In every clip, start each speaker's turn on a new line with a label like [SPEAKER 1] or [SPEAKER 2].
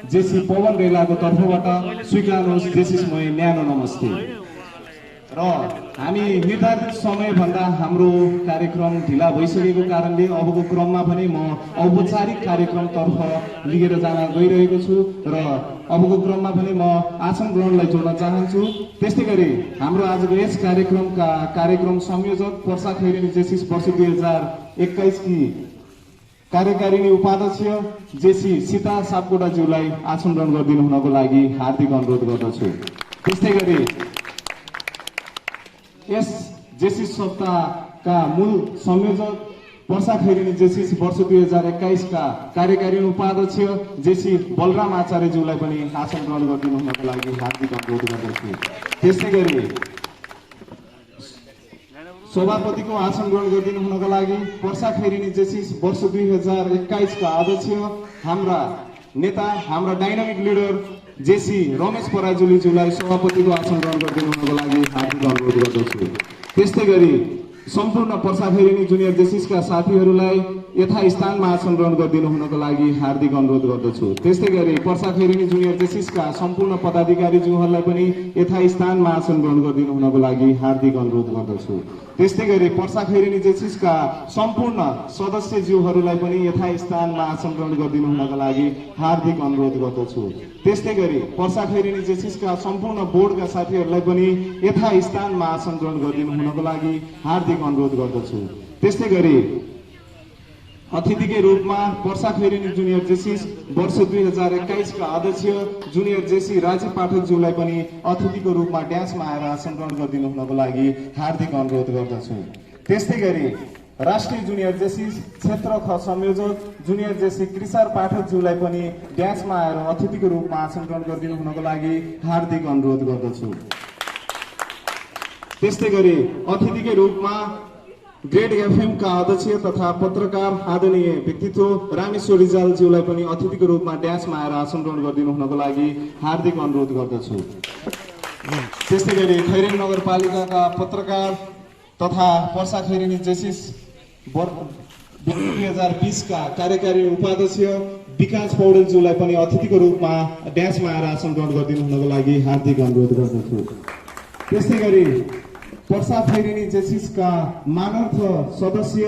[SPEAKER 1] JC Pawan रेलाको तर्फबाट स्वीकार्नुहोस् जेसिसमय न्यानो नमस्ते। र हामी निर्धारित समयभन्दा हाम्रो कार्यक्रम ढिला भइसकेको कारणले अबको क्रममा पनि म औपचारिक कार्यक्रमतर्फ लिएर जान गइरहेको छु र अबको क्रममा पनि म आसन ग्रहणलाई जोड्न चाहन्छु। त्यस्तै गरी हाम्रो आजको यस कार्यक्रम संयोजक पर्सा खैरेनी जेसिस वर्ष 2021 की कार्यकारिणी उपाध्यक्ष जेसी सीता सापकोटाज्यूलाई आसन ग्रहण गरिदिनु हुनको लागि हार्दिक अनुरोध गर्दछु। त्यस्तै गरी यस जेसिस सप्ताहका मूल संयोजक पर्सा खैरेनी जेसिस वर्ष 2021 का कार्यकारिणी उपाध्यक्ष जेसी बलराम आचार्यज्यूलाई पनि आसन ग्रहण गरिदिनु हुनको लागि हार्दिक अनुरोध गर्दछु। त्यस्तै गरी सभापतिको आसन ग्रहण गरिदिनु हुनको लागि पर्सा खैरेनी जेसिस वर्ष 2021 का अध्यक्ष हाम्रा नेता हाम्रा डाइनामिक लिडर जेसी रमेश पराजुलीज्यूलाई सभापतिको आसन ग्रहण गरिदिनु हुनको लागि हार्दिक अनुरोध गर्दछु। त्यस्तै गरी सम्पूर्ण पर्सा खैरेनी जुनियर जेसिसका साथीहरूलाई यथास्थानमा आसन ग्रहण गरिदिनु हुनको लागि हार्दिक अनुरोध गर्दछु। त्यस्तै गरी पर्सा खैरेनी जुनियर जेसिसका सम्पूर्ण पदाधिकारीज्यूहरूलाई पनि यथास्थानमा आसन ग्रहण गरिदिनु हुनको लागि हार्दिक अनुरोध गर्दछु। त्यस्तै गरी पर्सा खैरेनी जेसिसका सम्पूर्ण सदस्यज्यूहरूलाई पनि यथास्थानमा आसन ग्रहण गरिदिनु हुनको लागि हार्दिक अनुरोध गर्दछु। त्यस्तै गरी पर्सा खैरेनी जेसिसका सम्पूर्ण बोर्डका साथीहरूलाई पनि यथास्थानमा आसन ग्रहण गरिदिनु हुनको लागि हार्दिक अनुरोध गर्दछु। त्यस्तै गरी अतिथिकै रूपमा पर्सा खैरेनी जुनियर जेसिस वर्ष 2021 का अध्यक्ष जुनियर जेसी राजीव पाठकज्यूलाई पनि अतिथिको रूपमा ड्यान्समा आएर आसन ग्रहण गरिदिनु हुनको लागि हार्दिक अनुरोध गर्दछु। त्यस्तै गरी राष्ट्रिय जुनियर जेसिस क्षेत्र ख संयोजक जुनियर जेसी कृषार पाठकज्यूलाई पनि ड्यान्समा आएर अतिथिको रूपमा आसन ग्रहण गरिदिनु हुनको लागि हार्दिक अनुरोध गर्दछु। त्यस्तै गरी अतिथिकै रूपमा ग्रेड एफएम का अध्यक्ष तथा पत्रकार आदरणीय व्यक्तित्व रामेश्वर रिजालज्यूलाई पनि अतिथिको रूपमा ड्यान्समा आएर आसन ग्रहण गरिदिनु हुनको लागि हार्दिक अनुरोध गर्दछु। त्यस्तै गरी खैरेनी नगरपालिकाका पत्रकार तथा पर्सा खैरेनी जेसिस 2020 का कार्यकारी उपाध्यक्ष विकास पौडेलज्यूलाई पनि अतिथिको रूपमा ड्यान्समा आएर आसन ग्रहण गरिदिनु हुनको लागि हार्दिक अनुरोध गर्दछु। त्यस्तै गरी पर्सा खैरेनी जेसिसका मानर्थ सदस्य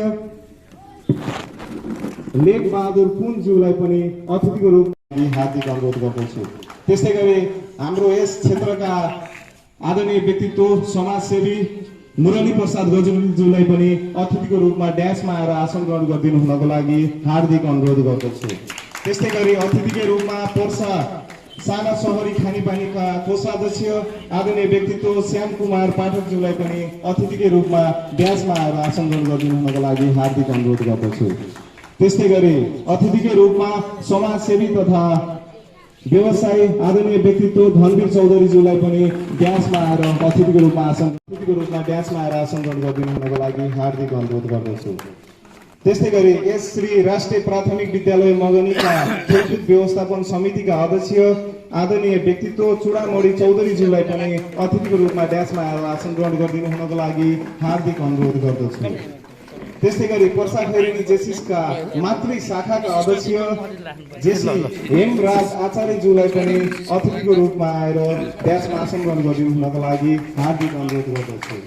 [SPEAKER 1] लेख बहादुर पुनज्यूलाई पनि अतिथिको रूपमा हार्दिक अनुरोध गर्दछु। त्यस्तै गरी हाम्रो यस क्षेत्रका आदरणीय व्यक्तित्व समाजसेवी मुरली प्रसाद गजलज्यूलाई पनि अतिथिको रूपमा ड्यान्समा आएर आसन ग्रहण गरिदिनु हुनको लागि हार्दिक अनुरोध गर्दछु। त्यस्तै गरी अतिथिकै रूपमा पर्सा साना सहरी खानेपानीका कोषाध्यक्ष आदरणीय व्यक्तित्व श्याम कुमार पाठकज्यूलाई पनि अतिथिकै रूपमा ड्यान्समा आएर आसन ग्रहण गरिदिनु हुनको लागि हार्दिक अनुरोध गर्दछु। त्यस्तै गरी अतिथिकै रूपमा समाजसेवी तथा व्यवसायी आदरणीय व्यक्तित्व धनवीर चौधरीज्यूलाई पनि ड्यान्समा आएर अतिथिको रूपमा ड्यान्समा आएर आसन ग्रहण गरिदिनु हुनको लागि हार्दिक अनुरोध गर्दछु। त्यस्तै गरी यस श्री राष्ट्रिय प्राथमिक विद्यालय मगनीका खेलकुद व्यवस्थापन समितिका अध्यक्ष आदरणीय व्यक्तित्व चुडामणी चौधरीज्यूलाई पनि अतिथिको रूपमा ड्यान्समा आएर आसन ग्रहण गरिदिनु हुनको लागि हार्दिक अनुरोध गर्दछु। त्यस्तै गरी पर्सा खैरेनी जेसिसका मातृ शाखाका अध्यक्ष जेसी हेमराज आचार्यज्यूलाई पनि अतिथिको रूपमा आएर ड्यान्समा आसन ग्रहण गरिदिनु हुनको लागि हार्दिक अनुरोध गर्दछु।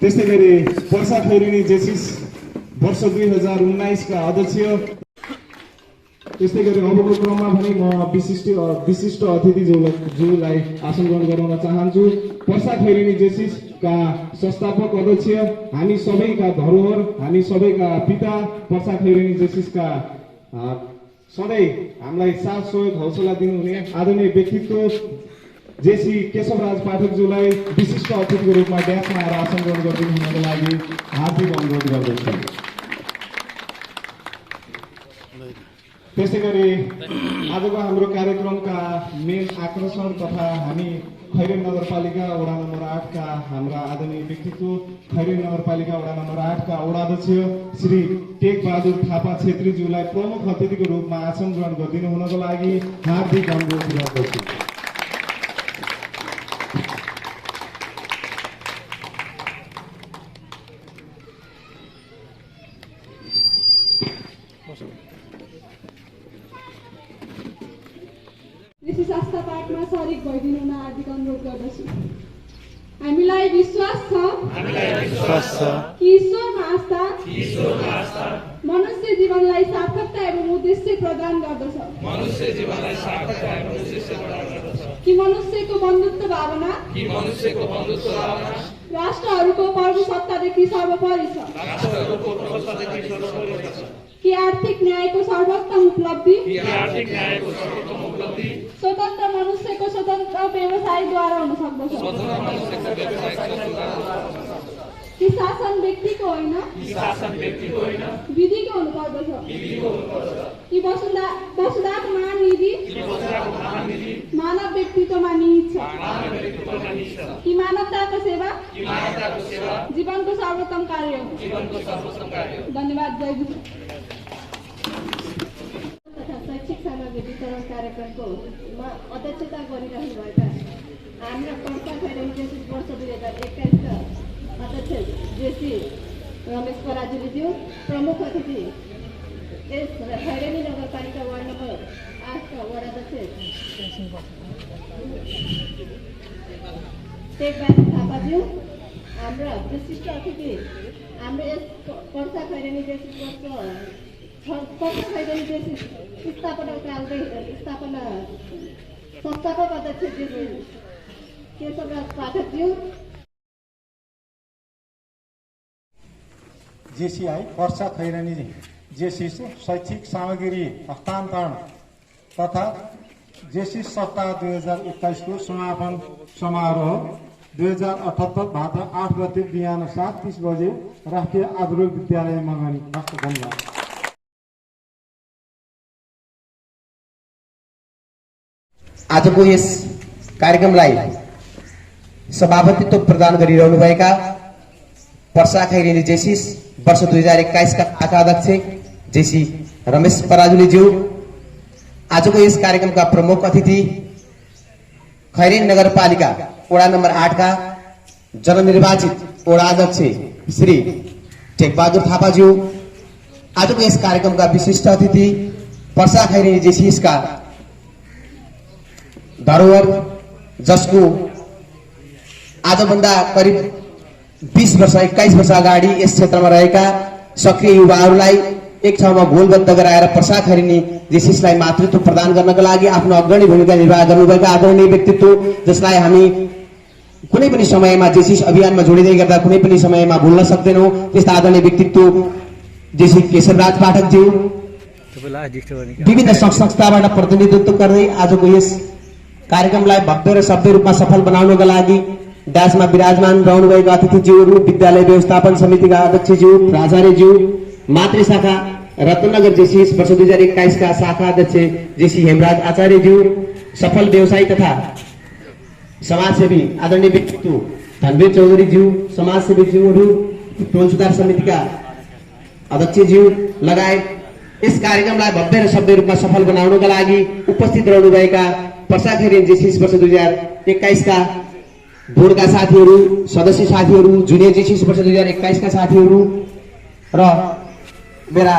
[SPEAKER 1] त्यस्तै गरी पर्सा खैरेनी जेसिस वर्ष 2019 का अध्यक्ष त्यस्तै गरी अबको क्रममा पनि म विशिष्ट अतिथिज्यूलाई आसन ग्रहण गराउन चाहन्छु। पर्सा खैरेनी जेसिस का संस्थापक अध्यक्ष हामी सबैका धरोहर हामी सबैका पिता पर्सा खैरेनी जेसिस का सधैँ हामीलाई साथ सहयोग हौसला दिनुहुने आदरणीय व्यक्तित्व जेसी केशवराज पाठकज्यूलाई विशिष्ट अतिथिको रूपमा ड्यान्समा आएर आसन ग्रहण गरिदिनु हुनको लागि हार्दिक अनुरोध गर्दछु। त्यसै गरी आजको हाम्रो कार्यक्रमका मेन आकर्षण तथा हामी खैरेनी नगरपालिका वडा नम्बर 8 का हाम्रा आदरणीय व्यक्तित्व खैरेनी नगरपालिका वडा नम्बर 8 का वडाध्यक्ष श्री टेक बहादुर थापा छेत्रीज्यूलाई प्रमुख अतिथिको रूपमा आसन ग्रहण गरिदिनु हुनको लागि हार्दिक अनुरोध गर्दछु।
[SPEAKER 2] यस आस्था पाठमा सरिक भइदिनु हुन हार्दिक अनुरोध गर्दछु। हामीलाई विश्वास छ कि ईश्वरमा आस्था मनुष्य जीवनलाई सार्थकता एवं उद्देश्य प्रदान गर्दछ। कि मनुष्यको बन्धुत्व भावना राष्ट्रहरूको प्रभुसत्तादेखि सर्वोपरि छ। कि आर्थिक न्यायको सर्वोत्तम उपलब्धि स्वतन्त्र मनुष्यको स्वतन्त्र व्यवसायद्वारा हुन सक्दछ। कि शासन व्यक्तिको होइन विधिको हुनुपर्दछ। कि वसुधाको महानिधि मानव व्यक्तित्वमा निहित छ। कि मानवताको सेवा जीवनको सर्वोत्तम कार्य हो। धन्यवाद। जय गुरु।
[SPEAKER 3] तथा शैक्षिक सामग्री वितरण कार्यक्रमको अध्यक्षता गरिरहनुभएका हाम्रा पर्सा खैरेनी जेसी वर्ष 2021 का अध्यक्ष जेसी रमेश पराजुलीज्यू, प्रमुख अतिथि यस खैरेनी नगरपालिका वार्ड नम्बर 8 का वडाध्यक्ष टेकबहादुर थापाज्यू, हाम्रा विशिष्ट अतिथि हाम्रो यस पर्सा खैरेनी जेसी स्थापना कालकै स्थापना संस्थापक अध्यक्ष जेसी केशवराज पाठकज्यू,
[SPEAKER 4] जेसीआई पर्सा खैरेनी जेसी शैक्षिक सामग्री हस्तान्तरण तथा जेसी सप्ताह 2021 को समापन समारोह 2078 भाद्र 8 गते बिहान 7:30 बजे राष्ट्रिय आधुनिक विद्यालय मगनी। धन्यवाद।
[SPEAKER 5] आजको यस कार्यक्रमलाई सभापतित्व प्रदान गरिरहनुभएका पर्सा खैरेनी जेसी वर्ष 2021 का शाखा अध्यक्ष जेसी रमेश पराजुलीज्यू, आजको यस कार्यक्रमका प्रमुख अतिथि खैरेनी नगरपालिका वडा नम्बर 8 का जननिर्वाचित वडा अध्यक्ष श्री टेकबहादुर थापाज्यू, आजको यस कार्यक्रमका विशिष्ट अतिथि पर्सा खैरेनी जेसीका धरोहर जसको आजभन्दा करिब 20 वर्ष 21 वर्ष अगाडि यस क्षेत्रमा रहेका सक्रिय युवाहरूलाई एक ठाउँमा गोलबद्ध गराएर पर्सा खैरेनी जेसीलाई मातृत्व प्रदान गर्नका लागि आफ्नो अग्रणी भूमिका निर्वाह गर्नुभएका आदरणीय व्यक्तित्व, जसलाई हामी कुनै पनि समयमा जेसी अभियानमा जोडिँदै गर्दा कुनै पनि समयमा भुल्न सक्दैनौँ। त्यस्ता आदरणीय व्यक्तित्व जेसी केशवराज पाठकज्यू विभिन्न संस्थाबाट प्रतिनिधित्व गर्दै आजको यस कार्यक्रमलाई भव्य र सभ्य रूपमा सफल बनाउनका लागि डासमा विराजमान रहनुभएका अतिथिज्यूहरू, विद्यालय व्यवस्थापन समितिका अध्यक्षज्यू प्राचार्यज्यू, मातृ शाखा रत्नगर जेसी वर्ष 2021 का शाखा अध्यक्ष जेसी हेमराज आचार्यज्यू, सफल व्यवसायी तथा समाजसेवी आदरणीय व्यक्तित्व धनवीर चौधरीज्यू, समाजसेवीज्यूहरू, टोल सुधार समितिका अध्यक्षज्यू लगायत यस कार्यक्रमलाई भव्य र सभ्य रूपमा सफल बनाउनका लागि उपस्थित रहनुभएका पर्सा खैरेनी जेसी वर्ष 2021 का बोर्डका साथीहरू, सदस्य साथीहरू, जुनियर जेसी वर्ष 2021 का साथीहरू र मेरा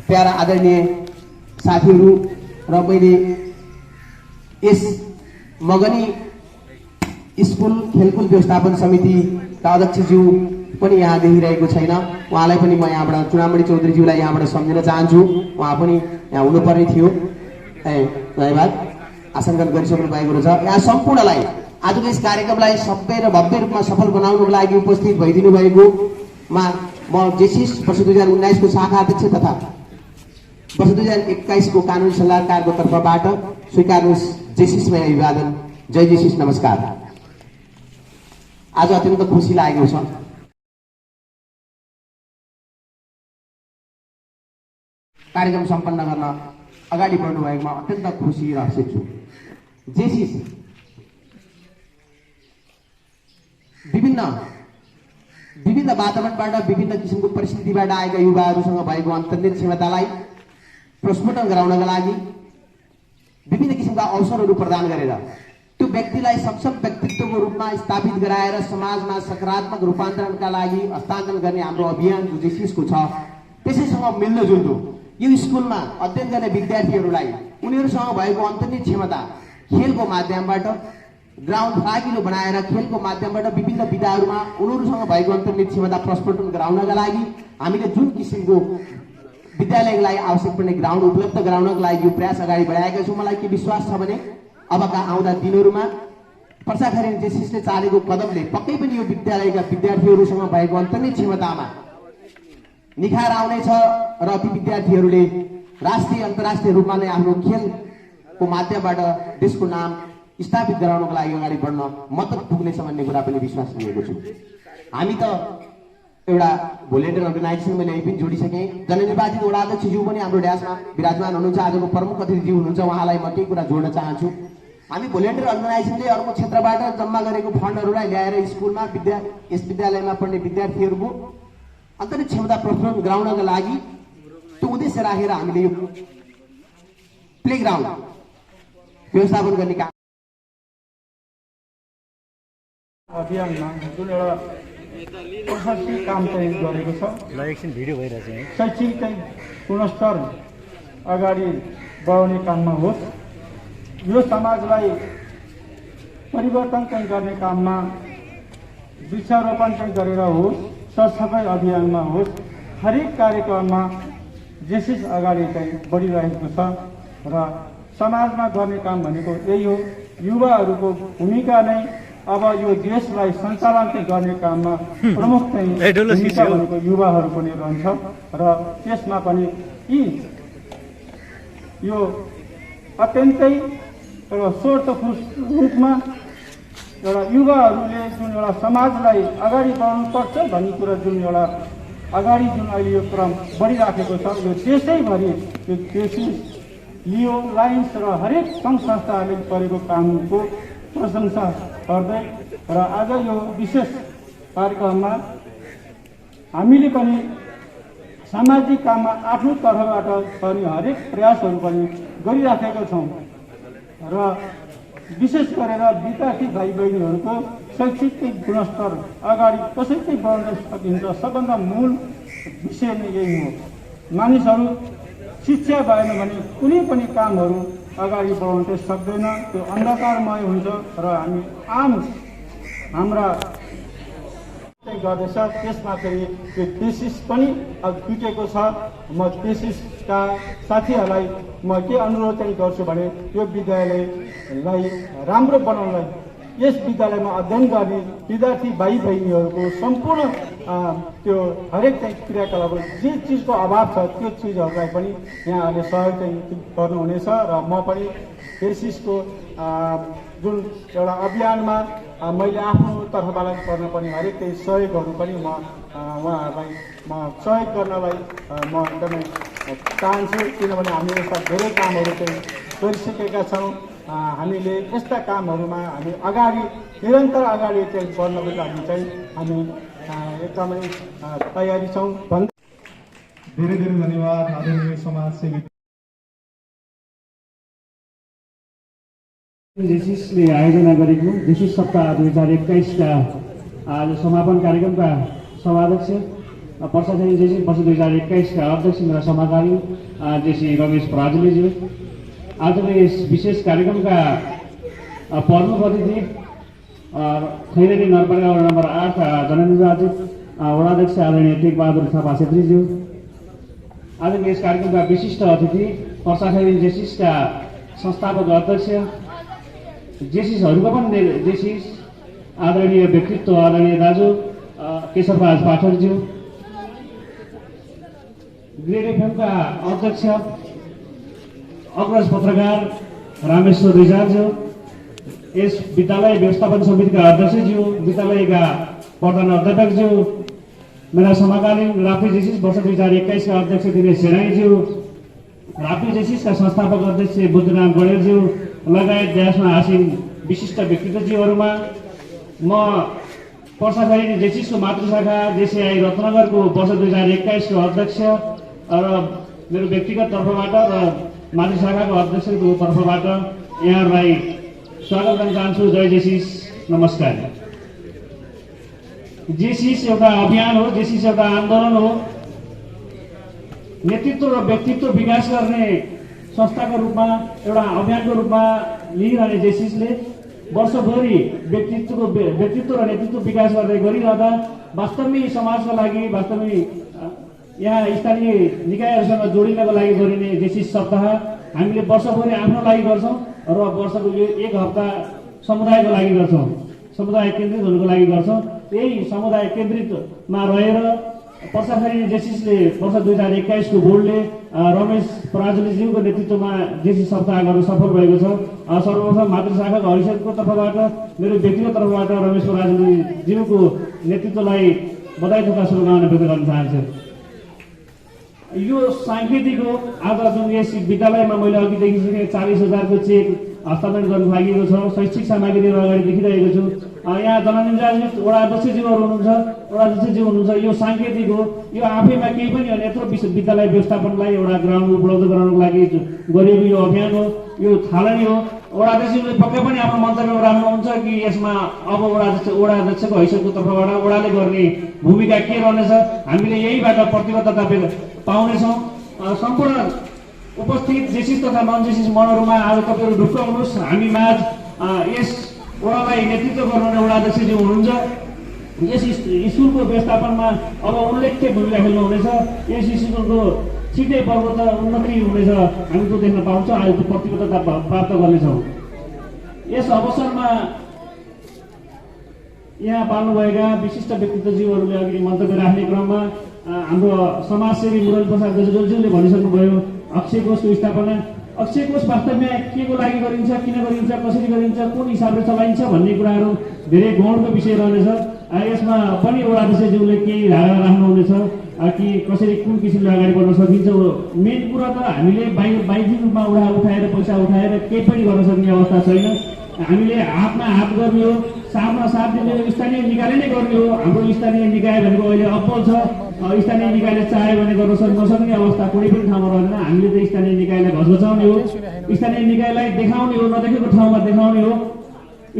[SPEAKER 5] प्यारा आदरणीय साथीहरू र मैले यस मगनी स्कुल खेलकुद व्यवस्थापन समितिका अध्यक्षज्यू पनि यहाँ देखिरहेको छैन, उहाँलाई पनि म यहाँबाट चुडामणि चौधरीज्यूलाई यहाँबाट सम्झिन चाहन्छु। उहाँ पनि यहाँ हुनुपर्ने थियो। धन्यवाद। आसङ्कन गरिसक्नु भएको छ। यहाँ सम्पूर्णलाई आजको यस कार्यक्रमलाई सभ्य र भव्य रूपमा सफल बनाउनको लागि उपस्थित भइदिनु भएकोमा म जेसी वर्ष 2019 को शाखा अध्यक्ष तथा वर्ष 2021 को कानुनी सल्लाहकारको तर्फबाट स्वीकार्नुहोस् जेसीमा अभिवादन। जय जेसी, नमस्कार। आज अत्यन्त खुसी लागेको छ। कार्यक्रम सम्पन्न गर्न अगाडि बढ्नु भएकोमा अत्यन्त खुसी र हर्षित छु। जेसी विभिन्न वातावरणबाट विभिन्न किसिमको परिस्थितिबाट आएका युवाहरूसँग भएको अन्तर्निहित क्षमतालाई प्रस्फुटन गराउनका लागि विभिन्न किसिमका अवसरहरू प्रदान गरेर त्यो व्यक्तिलाई सक्षम व्यक्तित्वको रूपमा स्थापित गराएर समाजमा सकारात्मक रूपान्तरणका लागि हस्तान्तरण गर्ने हाम्रो अभियान जो जेसीको छ त्यसैसँग मिल्दोजुल्दो यो स्कुलमा अध्ययन गर्ने विद्यार्थीहरूलाई उनीहरूसँग भएको अन्तर्निहित क्षमता खेलको माध्यमबाट ग्राउन्ड फराकिलो बनाएर खेलको माध्यमबाट विभिन्न विधाहरूमा उनीहरूसँग भएको अन्तर्निहित क्षमता प्रस्फुटन गराउनका लागि हामीले जुन किसिमको विद्यालयको लागि आवश्यक पर्ने ग्राउन्ड उपलब्ध गराउनको लागि यो प्रयास अगाडि बढाएका छौँ। मलाई के विश्वास छ भने अबका आउँदा दिनहरूमा पर्साखरेनी जेसिसले चालेको कदमले पक्कै पनि यो विद्यालयका विद्यार्थीहरूसँग भएको अन्तर्निहित क्षमतामा निखार आउनेछ र ती विद्यार्थीहरूले राष्ट्रिय अन्तर्राष्ट्रिय रूपमा नै आफ्नो खेलको माध्यमबाट देशको नाम स्थापित गराउनको लागि अगाडि बढ्न मद्दत पुग्नेछ भन्ने कुरा पनि विश्वास लिएको छु। हामी त एउटा भोलिन्टियर अर्गनाइजेसन मैले यही पनि जोडिसकेँ। जननिर्वाचित वडा अध्यक्षज्यू पनि हाम्रो ड्यासमा विराजमान हुनुहुन्छ, आजको प्रमुख अतिथिज्यू हुनुहुन्छ, उहाँलाई म केही कुरा जोड्न चाहन्छु। हामी भोलिन्टियर अर्गनाइजेसनले अर्को क्षेत्रबाट जम्मा गरेको फन्डहरूलाई ल्याएर स्कुलमा यस विद्यालयमा पढ्ने विद्यार्थीहरूको अन्तरिक्ष क्षमता प्रस्फुटन गराउनका लागि त्यो उद्देश्य राखेर हामीले यो प्लेग्राउन्ड व्यवस्थापन गर्ने काम
[SPEAKER 4] अभियानमा जुन एउटा प्रशासनिक काम चाहिँ गरेको छ।
[SPEAKER 6] एकछिन भिडियो भइरहेछ है।
[SPEAKER 4] शैक्षिक चाहिँ गुणस्तर अगाडि बढाउने काममा होस्, यो समाजलाई परिवर्तन चाहिँ गर्ने काममा वृक्षारोपण चाहिँ गरेर होस्, सरसफाइ अभियानमा होस्, हरेक कार्यक्रममा जेसिस अगाडि चाहिँ बढिरहेको छ र समाजमा गर्ने काम भनेको यही हो। युवाहरूको भूमिका नै अब यो देशलाई सञ्चालन चाहिँ गर्ने काममा प्रमुख चाहिँ भूमिका भनेको युवाहरूको नै रहन्छ र त्यसमा पनि यी यो अत्यन्तै एउटा स्वार्थपूर्ण रूपमा एउटा युवाहरूले जुन एउटा समाजलाई अगाडि बढाउनुपर्छ भन्ने कुरा जुन एउटा अगाडि जुन अहिले यो क्रम बढिराखेको छ, यो देशैभरि यो जेसिस, लियो, लायन्स र हरेक सङ्घ संस्थाहरूले गरेको कामको प्रशंसा गर्दै र आज यो विशेष कार्यक्रममा हामीले पनि सामाजिक काममा आफ्नो तर्फबाट पनि हरेक प्रयासहरू पनि गरिराखेका छौँ र विशेष गरेर विद्यार्थी भाइ बहिनीहरूको शैक्षिक गुणस्तर अगाडि कसरी चाहिँ बढाउन सकिन्छ, सबभन्दा मूल विषय नै यही हो। मानिसहरू शिक्षा भएन भने कुनै पनि कामहरू अगाडि बढाउन चाहिँ सक्दैन, त्यो अन्धकारमय हुन्छ र हामी आम हाम्रा गर्दैछ। त्यसमा फेरि त्यो जेसिस पनि अब जुटेको छ। म जेसिसका साथीहरूलाई म के अनुरोध चाहिँ गर्छु भने यो विद्यालयलाई राम्रो बनाउनलाई यस विद्यालयमा अध्ययन गर्ने विद्यार्थी भाइ बहिनीहरूको सम्पूर्ण त्यो हरेक चाहिँ क्रियाकलाप जे चिजको अभाव छ त्यो चिजहरूलाई पनि यहाँहरूले सहयोग चाहिँ गर्नुहुनेछ र म पनि जेसिसको जुन एउटा अभियानमा मैले आफ्नो तर्फबाट गर्न पनि हरेक त्यही सहयोगहरू पनि म उहाँहरूलाई म सहयोग गर्नलाई म एकदमै चाहन्छु, किनभने हामीले यस्ता धेरै कामहरू चाहिँ गरिसकेका छौँ। हामीले यस्ता कामहरूमा हामी अगाडि निरन्तर अगाडि चाहिँ बढ्नको लागि चाहिँ हामी एकदमै तयारी छौँ।
[SPEAKER 1] धेरै धेरै धन्यवाद आदरणीय समाजसेवी।
[SPEAKER 7] जेसिसले आयोजना गरेको जेसिस सप्ताह 2021 का आज समापन कार्यक्रमका सभाध्यक्ष पर्साखरेनी जेसिस वर्ष 2021 का अध्यक्ष मेरा समकालीन जेसी रमेश पराजुलीज्यू, आजको यस विशेष कार्यक्रमका प्रमुख अतिथि खैरेनी नगरपालिका वडा नम्बर 8 जननिर्वाचित वडाध्यक्ष आदरणीय टेकबहादुर थापा छेत्रीज्यू, आजको यस कार्यक्रमका विशिष्ट अतिथि पर्साखरेनी जेसिसका संस्थापक अध्यक्ष, जेसिसहरूको पनि जेसिस आदरणीय व्यक्तित्व आदरणीय दाजु केशरराज पाठकज्यू, ग्रेड एफएमका अध्यक्ष अग्रज पत्रकार रामेश्वर रिजालज्यू, यस विद्यालय व्यवस्थापन समितिका अध्यक्षज्यू, विद्यालयका प्रधान अध्यापकज्यू, मेरा समकालीन राप्ती जेसिस वर्ष 2021 का अध्यक्ष दिनेश सेनाईज्यू, राप्ती जेसिसका संस्थापक अध्यक्ष बुद्धराम गणेरज्यू लगायत देशमा आसीन विशिष्ट व्यक्तित्वज्यूहरूमा म पर्साखरेनी जेसिसको मातृशाखा जेसिआई रत्नगरको वर्ष 2021 को अध्यक्ष र मेरो व्यक्तिगत तर्फबाट र मातृशाखाको अध्यक्षको तर्फबाट यहाँहरूलाई स्वागत गर्न चाहन्छु। जय जेसिस, नमस्कार। जेसिस एउटा अभियान हो, जेसिस एउटा आन्दोलन हो। नेतृत्व र व्यक्तित्व विकास गर्ने संस्थाको रूपमा एउटा अभियानको रूपमा लिइरहने जेसिसले वर्षभरि व्यक्तित्व र नेतृत्व विकास गर्दै गरिरहँदा वास्तवमै समाजको लागि वास्तवमै यहाँ स्थानीय निकायहरूसँग जोडिनको लागि गरिने जेसिस सप्ताह हामीले वर्षभरि आफ्नो लागि गर्छौँ र वर्षको यो एक हप्ता समुदायको लागि गर्छौँ, समुदाय केन्द्रित हुनुको लागि गर्छौँ। यही समुदाय केन्द्रितमा रहेर पर्साखैरेनी जेसिसले वर्ष 2021 को बोर्डले रमेश पराजुलीज्यूको नेतृत्वमा जेसिस सप्ताह गर्न सफल भएको छ। सर्वप्रथम मातृशाखाको हैसियतको तर्फबाट मेरो व्यक्तिगत तर्फबाट रमेश पराजुलीज्यूको नेतृत्वलाई बधाई तथा शुभकामना व्यक्त गर्न चाहन्छु। यो सांकेतिक हो। आज जुन यस विद्यालयमा मैले अघि देखिसकेँ 40,000 को चेक हस्तान्तरण गर्न लागेको छ। शैक्षिक सामग्रीहरू अगाडि देखिरहेको छु। यहाँ जननिर्वाचित वडा अध्यक्षज्यूहरू हुनुहुन्छ, वडा अध्यक्षज्यू हुनुहुन्छ। यो सांकेतिक हो। यो आफैमा केही पनि होइन, यत्रो विद्यालय व्यवस्थापनलाई एउटा ग्राउन्ड उपलब्ध गराउनको लागि गरिएको यो अभियान हो। यो थालनी हो। वडा अध्यक्षले पक्कै पनि आफ्नो मन्तव्य राख्नुहुन्छ कि यसमा अब वडा अध्यक्षको हैसियतको तर्फबाट वडाले गर्ने भूमिका के रहनेछ, हामीले यहीबाट प्रतिबद्धता पाउनेछौँ। सम्पूर्ण उपस्थित जेसिस तथा नन जेसिस मनहरूमा आज तपाईँहरू ढुक्क हुनुहोस्। हामी माझ यस वडालाई नेतृत्व गर्नुहुने वडा अध्यक्षज्यू हुनुहुन्छ। यस स्कुलको व्यवस्थापनमा अब उल्लेख्य भूमिका खेल्नुहुनेछ। यस स्कुलको छिट्टै पर्वत उन्नति हुनेछ, हामी त्यो देख्न पाउँछौँ। आज त्यो प्रतिबद्धता प्राप्त गर्नेछौँ। यस अवसरमा यहाँ पाल्नुभएका विशिष्ट व्यक्तित्वज्यूहरूले अघि मन्तव्य राख्ने क्रममा हाम्रो समाजसेवी मुरली प्रसाद गजलज्यूले भनिसक्नुभयो अक्षय कोषको स्थापना। अक्षय कोष वास्तवमा के को लागि गरिन्छ, किन गरिन्छ, कसरी गरिन्छ, कुन हिसाबले चलाइन्छ भन्ने कुराहरू धेरै गौरवको विषय रहनेछ। यसमा पनि वडा अध्यक्षज्यूले केही धारणा राख्नुहुनेछ कि कसरी कुन किसिमले अगाडि बढ्न सकिन्छ। मेन कुरा त हामीले बाहिरी रूपमा उठाएर पैसा उठाएर केही पनि गर्न सक्ने अवस्था छैन। हामीले हातमा हात गर्ने हो, साथमा साथ दिने स्थानीय निकायले नै गर्ने हो। हाम्रो स्थानीय निकाय भनेको अहिले अब्बल छ। स्थानीय निकायले चाह्यो भने गर्न नसक्ने अवस्था कुनै पनि ठाउँमा रहँदैन। हामीले त स्थानीय निकायलाई घचघचाउने हो, स्थानीय निकायलाई देखाउने हो, नदेखेको ठाउँमा देखाउने हो।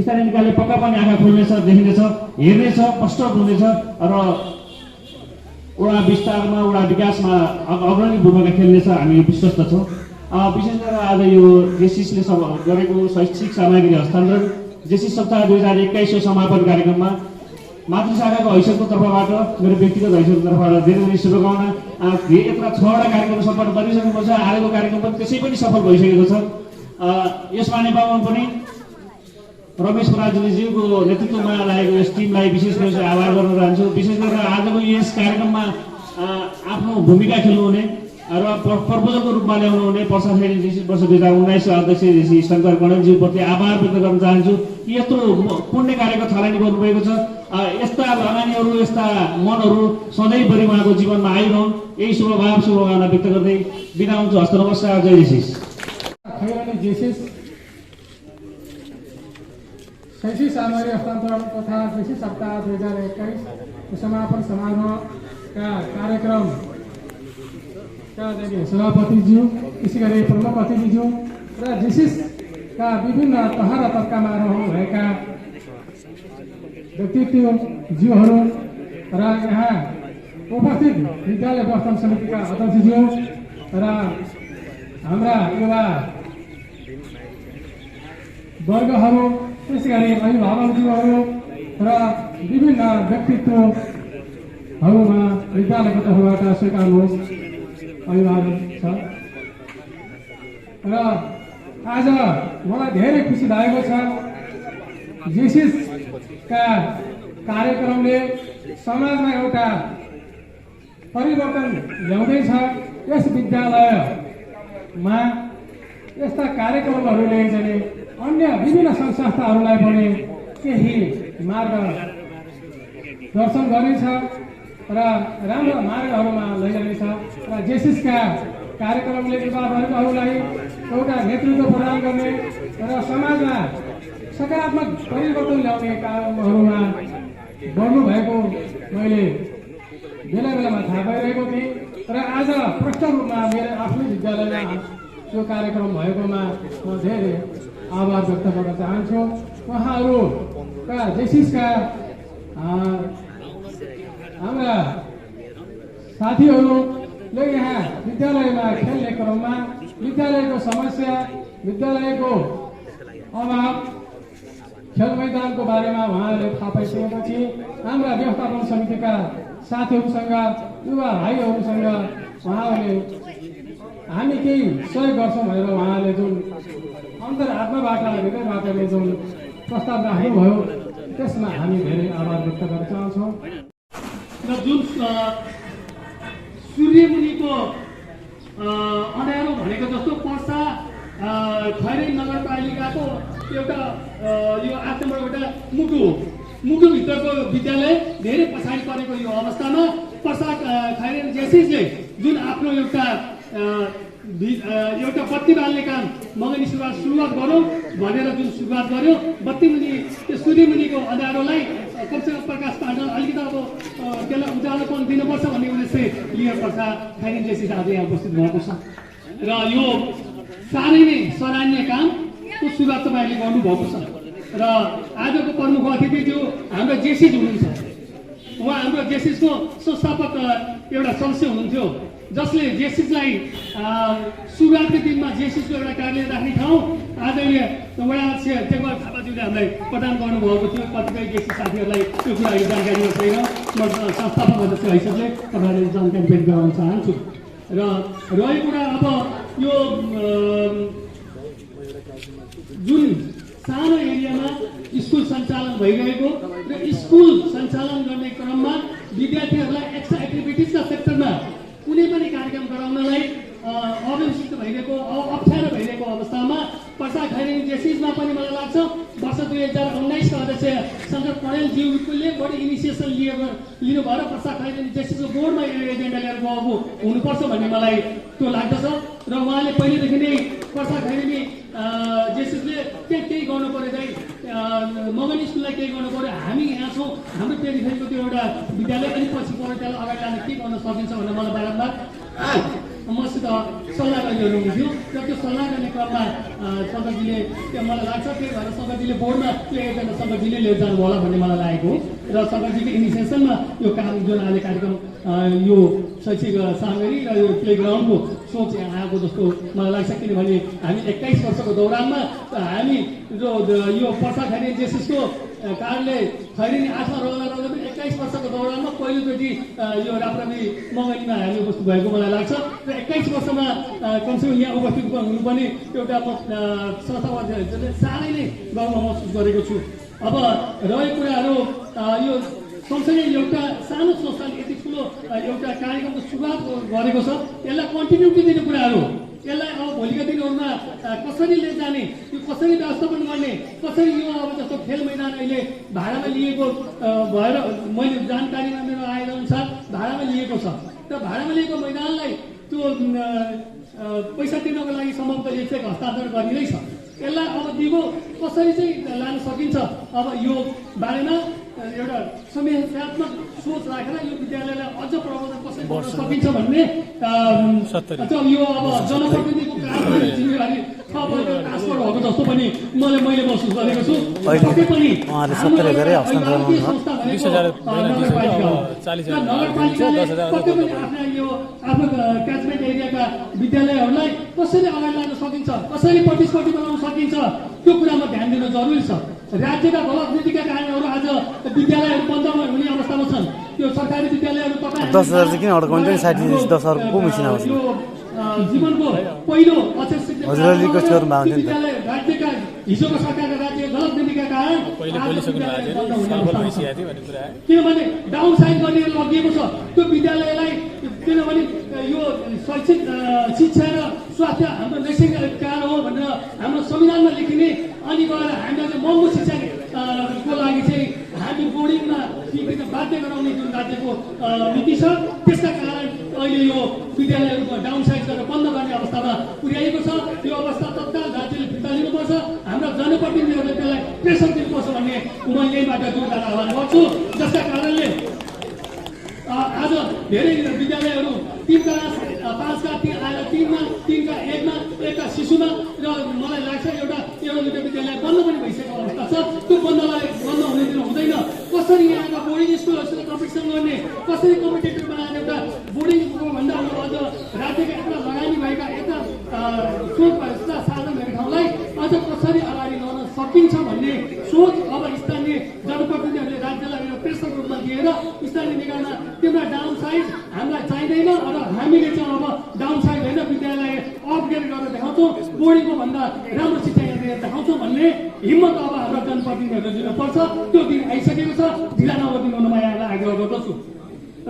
[SPEAKER 7] स्थानीय निकायले पक्का पनि आँखा खोल्नेछ, देखिनेछ, हेर्नेछ, प्रष्ट हुनेछ र वडा विस्तारमा वडा विकासमा अग्रणी भूमिका खेल्नेछ, हामी विश्वस्त छौँ। विशेष गरेर आज यो जेसिसले गरेको शैक्षिक सामग्री हस्तान्तरण जेसिस सप्ताह 2021 समापन कार्यक्रममा मातृशाखाको हैसियतको तर्फबाट मेरो व्यक्तिगत हैसियतको तर्फबाट धेरै धेरै शुभकामना। यत्र 6वटा कार्यक्रम सफल गरिसकेको छ। आजको कार्यक्रम पनि त्यसै पनि सफल भइसकेको छ। यसमा नेपालमा पनि रमेश पराजुलीज्यूको नेतृत्वमा लागेको यस टिमलाई विशेष गरी आभार गर्न चाहन्छु। विशेष गरेर आजको यस कार्यक्रममा आफ्नो भूमिका खेल्नुहुने र प्रपोजलको रूपमा ल्याउनुहुने पर्साखैरेनी जेसिस वर्ष 2019 अध्यक्ष जेसी शङ्कर गणेशज्यूप्रति आभार व्यक्त गर्न चाहन्छु कि यत्रो पुण्य कार्यको थालनी गर्नुभएको छ। यस्ता लगानीहरू, यस्ता मनहरू सधैँभरि उहाँको जीवनमा आइरहन्, यही शुभभाव शुभकामना व्यक्त गर्दै बिदा हुन्छु। हस्त नमस्कार। जय जेसिस।
[SPEAKER 6] खैरानी जेसिस शैक्षिक सामग्री हस्तान्तरण तथा जेसिस सप्ताह 2021 समापन समारोहका कार्यक्रम सभापतिज्यू, त्यसै गरी प्रमुख अतिथिज्यू र जेसिसका विभिन्न तह र तर्कामा रहनुभएका व्यक्तित्वज्यूहरू र यहाँ उपस्थित विद्यालय व्यवस्थापन समितिका अध्यक्षज्यू र हाम्रा युवा वर्गहरू, त्यसै गरी अभिभावकज्यूहरू र विभिन्न व्यक्तित्वहरूमा विद्यालयको तर्फबाट स्वीकार्नुहोस् अभिवादन छ। र आज मलाई धेरै खुसी लागेको छ। जेसिसका कार्यक्रमले समाजमा एउटा परिवर्तन ल्याउँदैछ। यस विद्यालयमा यस्ता कार्यक्रमहरूले चाहिँ अन्य विभिन्न सङ्घ संस्थाहरूलाई पनि केही मार्गदर्शन गरिन्छ र राम्रो मार्गहरूमा लैजानेछ। र जेसिसका कार्यक्रमले युवावर्गहरूलाई एउटा नेतृत्व प्रदान गर्ने र समाजमा सकारात्मक परिवर्तन ल्याउने कामहरूमा बढ्नुभएको मैले बेला बेलामा थाहा पाइरहेको थिएँ। र आज प्रष्ट रूपमा मेरो आफ्नै विद्यालयमा यो कार्यक्रम भएकोमा म धेरै आभार व्यक्त गर्न चाहन्छु। उहाँहरूका जेसिसका हाम्रा साथीहरू यहाँ विद्यालयमा खेल्ने क्रममा विद्यालयको समस्या, विद्यालयको अभाव, खेल मैदानको बारेमा उहाँहरूले थाहा पाइसकेपछि हाम्रा व्यवस्थापन समितिका साथीहरूसँग, युवा भाइहरूसँग उहाँहरूले हामी केही सहयोग गर्छौँ भनेर उहाँहरूले जुन अन्तर्आत्माबाट हृदयबाट जुन प्रस्ताव राख्नुभयो त्यसमा हामी धेरै आभार व्यक्त गर्न चाहन्छौँ।
[SPEAKER 8] र जुन सूर्यमुनिको अँध्यारो भनेको जस्तो पर्सा खैरेनी नगरपालिकाको एउटा यो 8 नम्बर एउटा मुटुभित्रको विद्यालय धेरै पछाडि परेको यो अवस्थामा पर्सा खैरेनी जेसिसले जुन आफ्नो एउटा बत्ती बाल्ने काम मगनी सुरुवात गरौँ भनेर जुन सुरुवात गर्यो, बत्तीमुनि त्यो सूर्यमुनिको अँध्यारोलाई कमसेकम प्रकाश पार्न अलिकति अब त्यसलाई उज्यालोपन दिनुपर्छ भन्ने उद्देश्य लिएर पर्सा खैरेनी जेसिस आज यहाँ उपस्थित भएको छ। र यो साह्रै नै सराहनीय कामको सुरुवात तपाईँहरूले गर्नुभएको छ। र आजको प्रमुख अतिथि जो हाम्रो जेसिस हुनुहुन्छ, उहाँ हाम्रो जेसिसको संस्थापक एउटा सदस्य हुनुहुन्थ्यो, जसले जेसिसलाई सुरुवातको दिनमा जेसिसको एउटा कार्यालय राख्ने ठाउँ आदरणीय वडा अध्यक्ष टेकबहादुर थापाज्यूले हामीलाई प्रदान गर्नुभएको थियो। कतिपय जेसिस साथीहरूलाई त्यो कुराको जानकारी छैन, म संस्थापक अध्यक्ष हैसियतले तपाईँहरूले जानकारी व्यक्त गराउन चाहन्छु। र रहेको कुरा अब यो जुन सानो एरियामा स्कुल सञ्चालन भइरहेको र स्कुल सञ्चालन गर्ने क्रममा विद्यार्थीहरूलाई एक्स्ट्रा एक्टिभिटिजका सेक्टरमा कुनै पनि कार्यक्रम गराउनलाई अव्यवस्थित भइरहेको, अप्ठ्यारो भइरहेको अवस्थामा पर्सा खैरेनी जेसिसमा पनि मलाई लाग्छ वर्ष 2019 अध्यक्ष शङ्कर पौडेलज्यूले बढी इनिसिएसन लिनुभएर पर्सा खैरेनी जेसिसको बोर्डमा एजेन्डा लिएर गएको हुनुपर्छ भन्ने मलाई त्यो लाग्दछ। र उहाँले पहिलेदेखि नै पर्सा खैरेनी जेसिसले केही गर्नु पर्यो दाइ, मगनी स्कुललाई केही गर्नु पर्यो, हामी यहाँ छौँ, हाम्रो पेरिफेरीको त्यो एउटा विद्यालय अनि पछि गएर त्यसलाई अगाडि लान के गर्न सकिन्छ भनेर मलाई बारम्बार मसित सल्लाह गरिरहनु हुन्थ्यो। र त्यो सल्लाह गर्ने क्रममा शङ्करजीले मलाई लाग्छ त्यही भएर शङ्करजीले बोर्डमा त्यो एजेन्डा शङ्करजीले लिएर जानु होला भन्ने मलाई लागेको हो। र शङ्करजीको इनिसिएसनमा यो काम जुन अहिले कार्यक्रम यो शैक्षिक सामग्री र यो प्लेग्राउन्डको सोच यहाँ आएको जस्तो मलाई लाग्छ। किनभने हामी 21 वर्षको दौरानमा हामी जो यो पर्सा खैरेनी जेसिसको कार्यालय खैरेनी 8मा रहँदा 21 वर्षको दौरानमा पहिलोचोटि यो राप्रामी मगनीमा हामी उपस्थित भएको मलाई लाग्छ। र 21 वर्षमा कमसेकम यहाँ उपस्थित हुनु पनि एउटा संस्थापक साह्रै नै गर्व महसुस गरेको छु। अब रहेको कुराहरू यो सँगसँगै एउटा सानो संस्थाले यति ठुलो एउटा कार्यक्रमको सुरुवात गरेको छ, यसलाई कन्टिन्युटी दिने कुराहरू, यसलाई अब भोलिका दिनहरूमा कसरी लिएर जाने, यो कसरी व्यवस्थापन गर्ने, कसरी यो अब जस्तो खेल मैदान अहिले भाडामा लिएको भएर मैले जानकारीमा मेरो आएअनुसार भाडामा लिएको छ। र भाडामा लिएको मैदानलाई त्यो पैसा तिर्नको लागि सम्भवतः एक चेक हस्तान्तरण गरिँदैछ। यसलाई अब दिगो कसरी चाहिँ लान सकिन्छ, अब यो बारेमा एउटा संवेदनात्मक सोच राखेर यो विद्यालयलाई अझ प्रबन्धन कसरी गर्न सकिन्छ भन्ने यो अब जनप्रतिनिधिको जिम्मेवारी ट्रान्सफर भएको जस्तो पनि मैले महसुस गरेको छु। पक्कै पनि आफ्नो क्याचमेन्ट एरियाका विद्यालयहरूलाई कसरी अगाडि लान सकिन्छ, कसरी प्रतिस्पर्धी बनाउन सकिन्छ, त्यो कुरामा ध्यान दिन जरुरी छ। राज्यका गलत नीतिका कारणहरू आज विद्यालयहरू बन्द हुने अवस्थामा छन्। त्यो सरकारी विद्यालयहरू जीवनको पहिलो विद्यालय राज्यका हिजोको सरकारका राज्य गलत नीतिका कारण किनभने डाउन साइड गरेर लगिएको छ त्यो विद्यालयलाई। किनभने यो शैक्षिक शिक्षा र स्वास्थ्य हाम्रो नैतिक अधिकार हो भनेर हाम्रो संविधानमा लेखिने, अनि गएर हामीलाई चाहिँ महँगो शिक्षाको लागि चाहिँ हामी बोर्डिङमा बाध्य गराउने जुन राज्यको नीति छ, त्यसका कारण अहिले यो विद्यालयहरूको डाउन साइज गरेर बन्द गर्ने अवस्थामा पुर्याएको छ। यो अवस्था तत्काल राज्यले फिर्ता लिनुपर्छ, हाम्रा जनप्रतिनिधिहरूले त्यसलाई प्रेसर दिनुपर्छ भन्ने म यहीँबाट जोरदार आह्वान गर्छु। जसका कारणले आज धेरै विद्यालयहरू 3 क्लास 5 का 3 आएर 3मा 3 का 1मा 1 का शिशुमा र मलाई लाग्छ एउटा विद्यालय बन्द पनि भइसकेको अवस्था छ। त्यो बन्द हुने दिन हुँदैन। कसरी यहाँका बोर्डिङ स्कुलहरूसँग कम्पिटिसन गर्ने, कसरी कम्पिटेटिभ बनाएर एउटा बोर्डिङको भन्दा अझ सोच यस्ता साधन भएको ठाउँलाई अझ कसरी अगाडि ल्याउन सकिन्छ भन्ने सोच अब स्थानीय जनप्रतिनिधिहरूले राज्यलाई एउटा प्रेसरको रूपमा दिएर स्थानीय निकायमा तिम्रो डाउन साइज हामीलाई चाहिँदैन र हामीले चाहिँ अब डाउन साइज होइन विद्यालय अपग्रेड गरेर देखाउँछौँ बोर्डिङको भन्दा राम्रो शिक्षा यहाँ देखाउँछौँ भन्ने हिम्मत अब हाम्रो जनप्रतिनिधिहरूले दिनुपर्छ। त्यो दिन आइसकेको छ, ढिला नगरिदिनु म यहाँलाई आग्रह गर्दछु।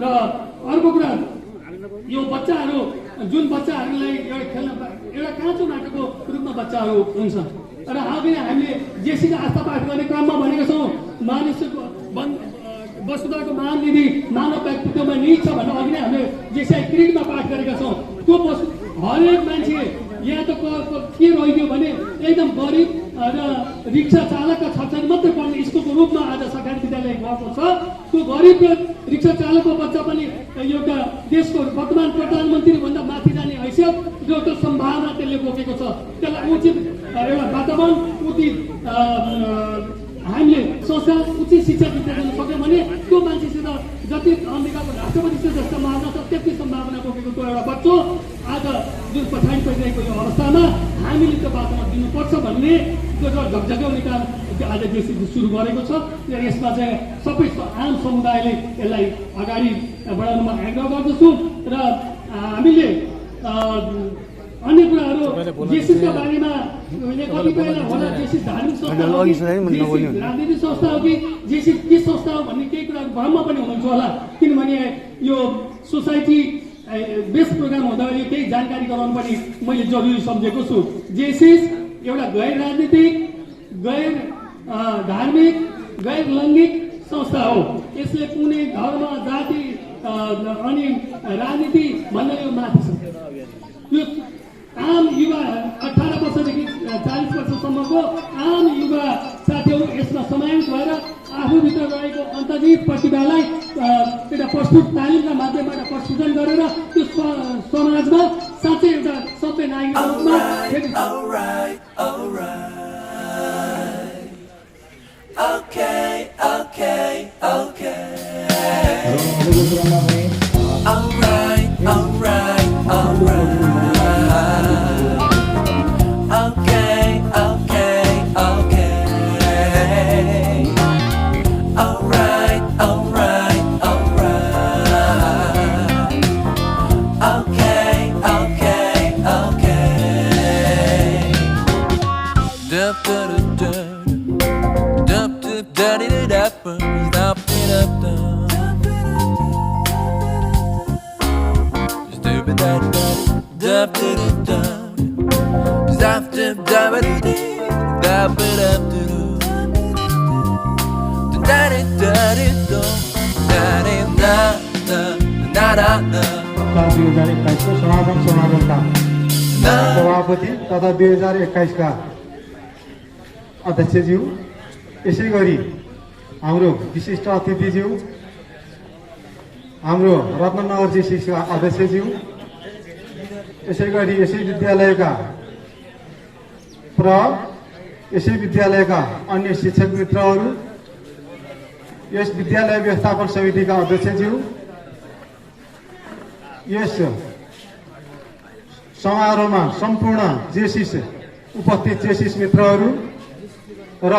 [SPEAKER 8] र अर्को कुरा यो बच्चाहरू जुन बच्चाहरूलाई एउटा खेल्न एउटा काँचो माटोको रूपमा बच्चाहरू हुन्छ र अघि हामीले जेसीको आस्था पाठ गर्ने क्रममा भनेका छौँ मानिसको वसुधाको महानिधि मानव व्यक्तित्वमा निहित छ भनेर अघि नै हामीले जेसीआई क्रिडमा पाठ गरेका छौँ। त्यो हरेक मान्छे यहाँ त के रहिदियो भने एकदम गरिब र रिक्सा चालकका छात्रछात्री मात्रै पढ्ने स्कुलको रूपमा आज सरकारी विद्यालय गएको छ। त्यो गरिब र रिक्सा चालकको बच्चा पनि एउटा देशको वर्तमान प्रधानमन्त्री भन्दा माथि जाने हैसियत एउटा सम्भावना त्यसले बोकेको छ। त्यसलाई उचित एउटा वातावरण उचित हामीले संस्कार उचित शिक्षा दिँदै गर्न सक्यौँ भने त्यो मान्छेसित जति अमेरिकाको राष्ट्रपतिसित जस्तो सम्भावना छ त्यति सम्भावना बोकेको त्यो एउटा बच्चो आज जुन पछाडि परिरहेको यो अवस्थामा हामीले त्यो वातावरण दिनुपर्छ भन्ने त्यो झकझक्याउने काम आज देशले सुरु गरेको छ। र यसमा चाहिँ सबै आम समुदायले यसलाई अगाडि बढाउनमा आग्रह गर्दछु। र हामीले अन्य कुराहरू जेसिसका बारेमा कतिपयलाई होला जेसिस धार्मिक संस्था हो कि राजनीतिक संस्था हो कि जेसिस के संस्था हो भन्ने केही कुराहरू भ्रममा पनि हुनुहुन्छ होला, किनभने यो सोसाइटी बेस प्रोग्राम हुँदाखेरि केही जानकारी गराउनु पनि मैले जरुरी सम्झेको छु। जेसिस एउटा गैर राजनीतिक गैर धार्मिक गैर लैङ्गिक संस्था हो। यसले कुनै धर्म जाति अनि राजनीति भन्दा यो माथि छ। यो आम युवा 18 वर्षदेखि 40 वर्षसम्मको आम युवा साथीहरू यसमा समावेश भएर आफूभित्र रहेको अन्तर्निहित प्रतिभालाई एउटा प्रस्तुत तालिमका माध्यमबाट प्रस्तुत गरेर त्यो समाजमा साँच्चै एउटा सबै नागरिकको रूपमा
[SPEAKER 4] समापन समारोहका सभापति तथा 2021 का अध्यक्षज्यू, यसै गरी हाम्रो विशिष्ट अतिथिज्यू, हाम्रो रत्ननगर जेसिसका अध्यक्षज्यू, यसै गरी यसै विद्यालयका यसै विद्यालयका अन्य शिक्षक मित्रहरू, यस विद्यालय व्यवस्थापन समितिका अध्यक्षज्यू, यस समारोहमा सम्पूर्ण जेसिस उपस्थित जेसिस मित्रहरू र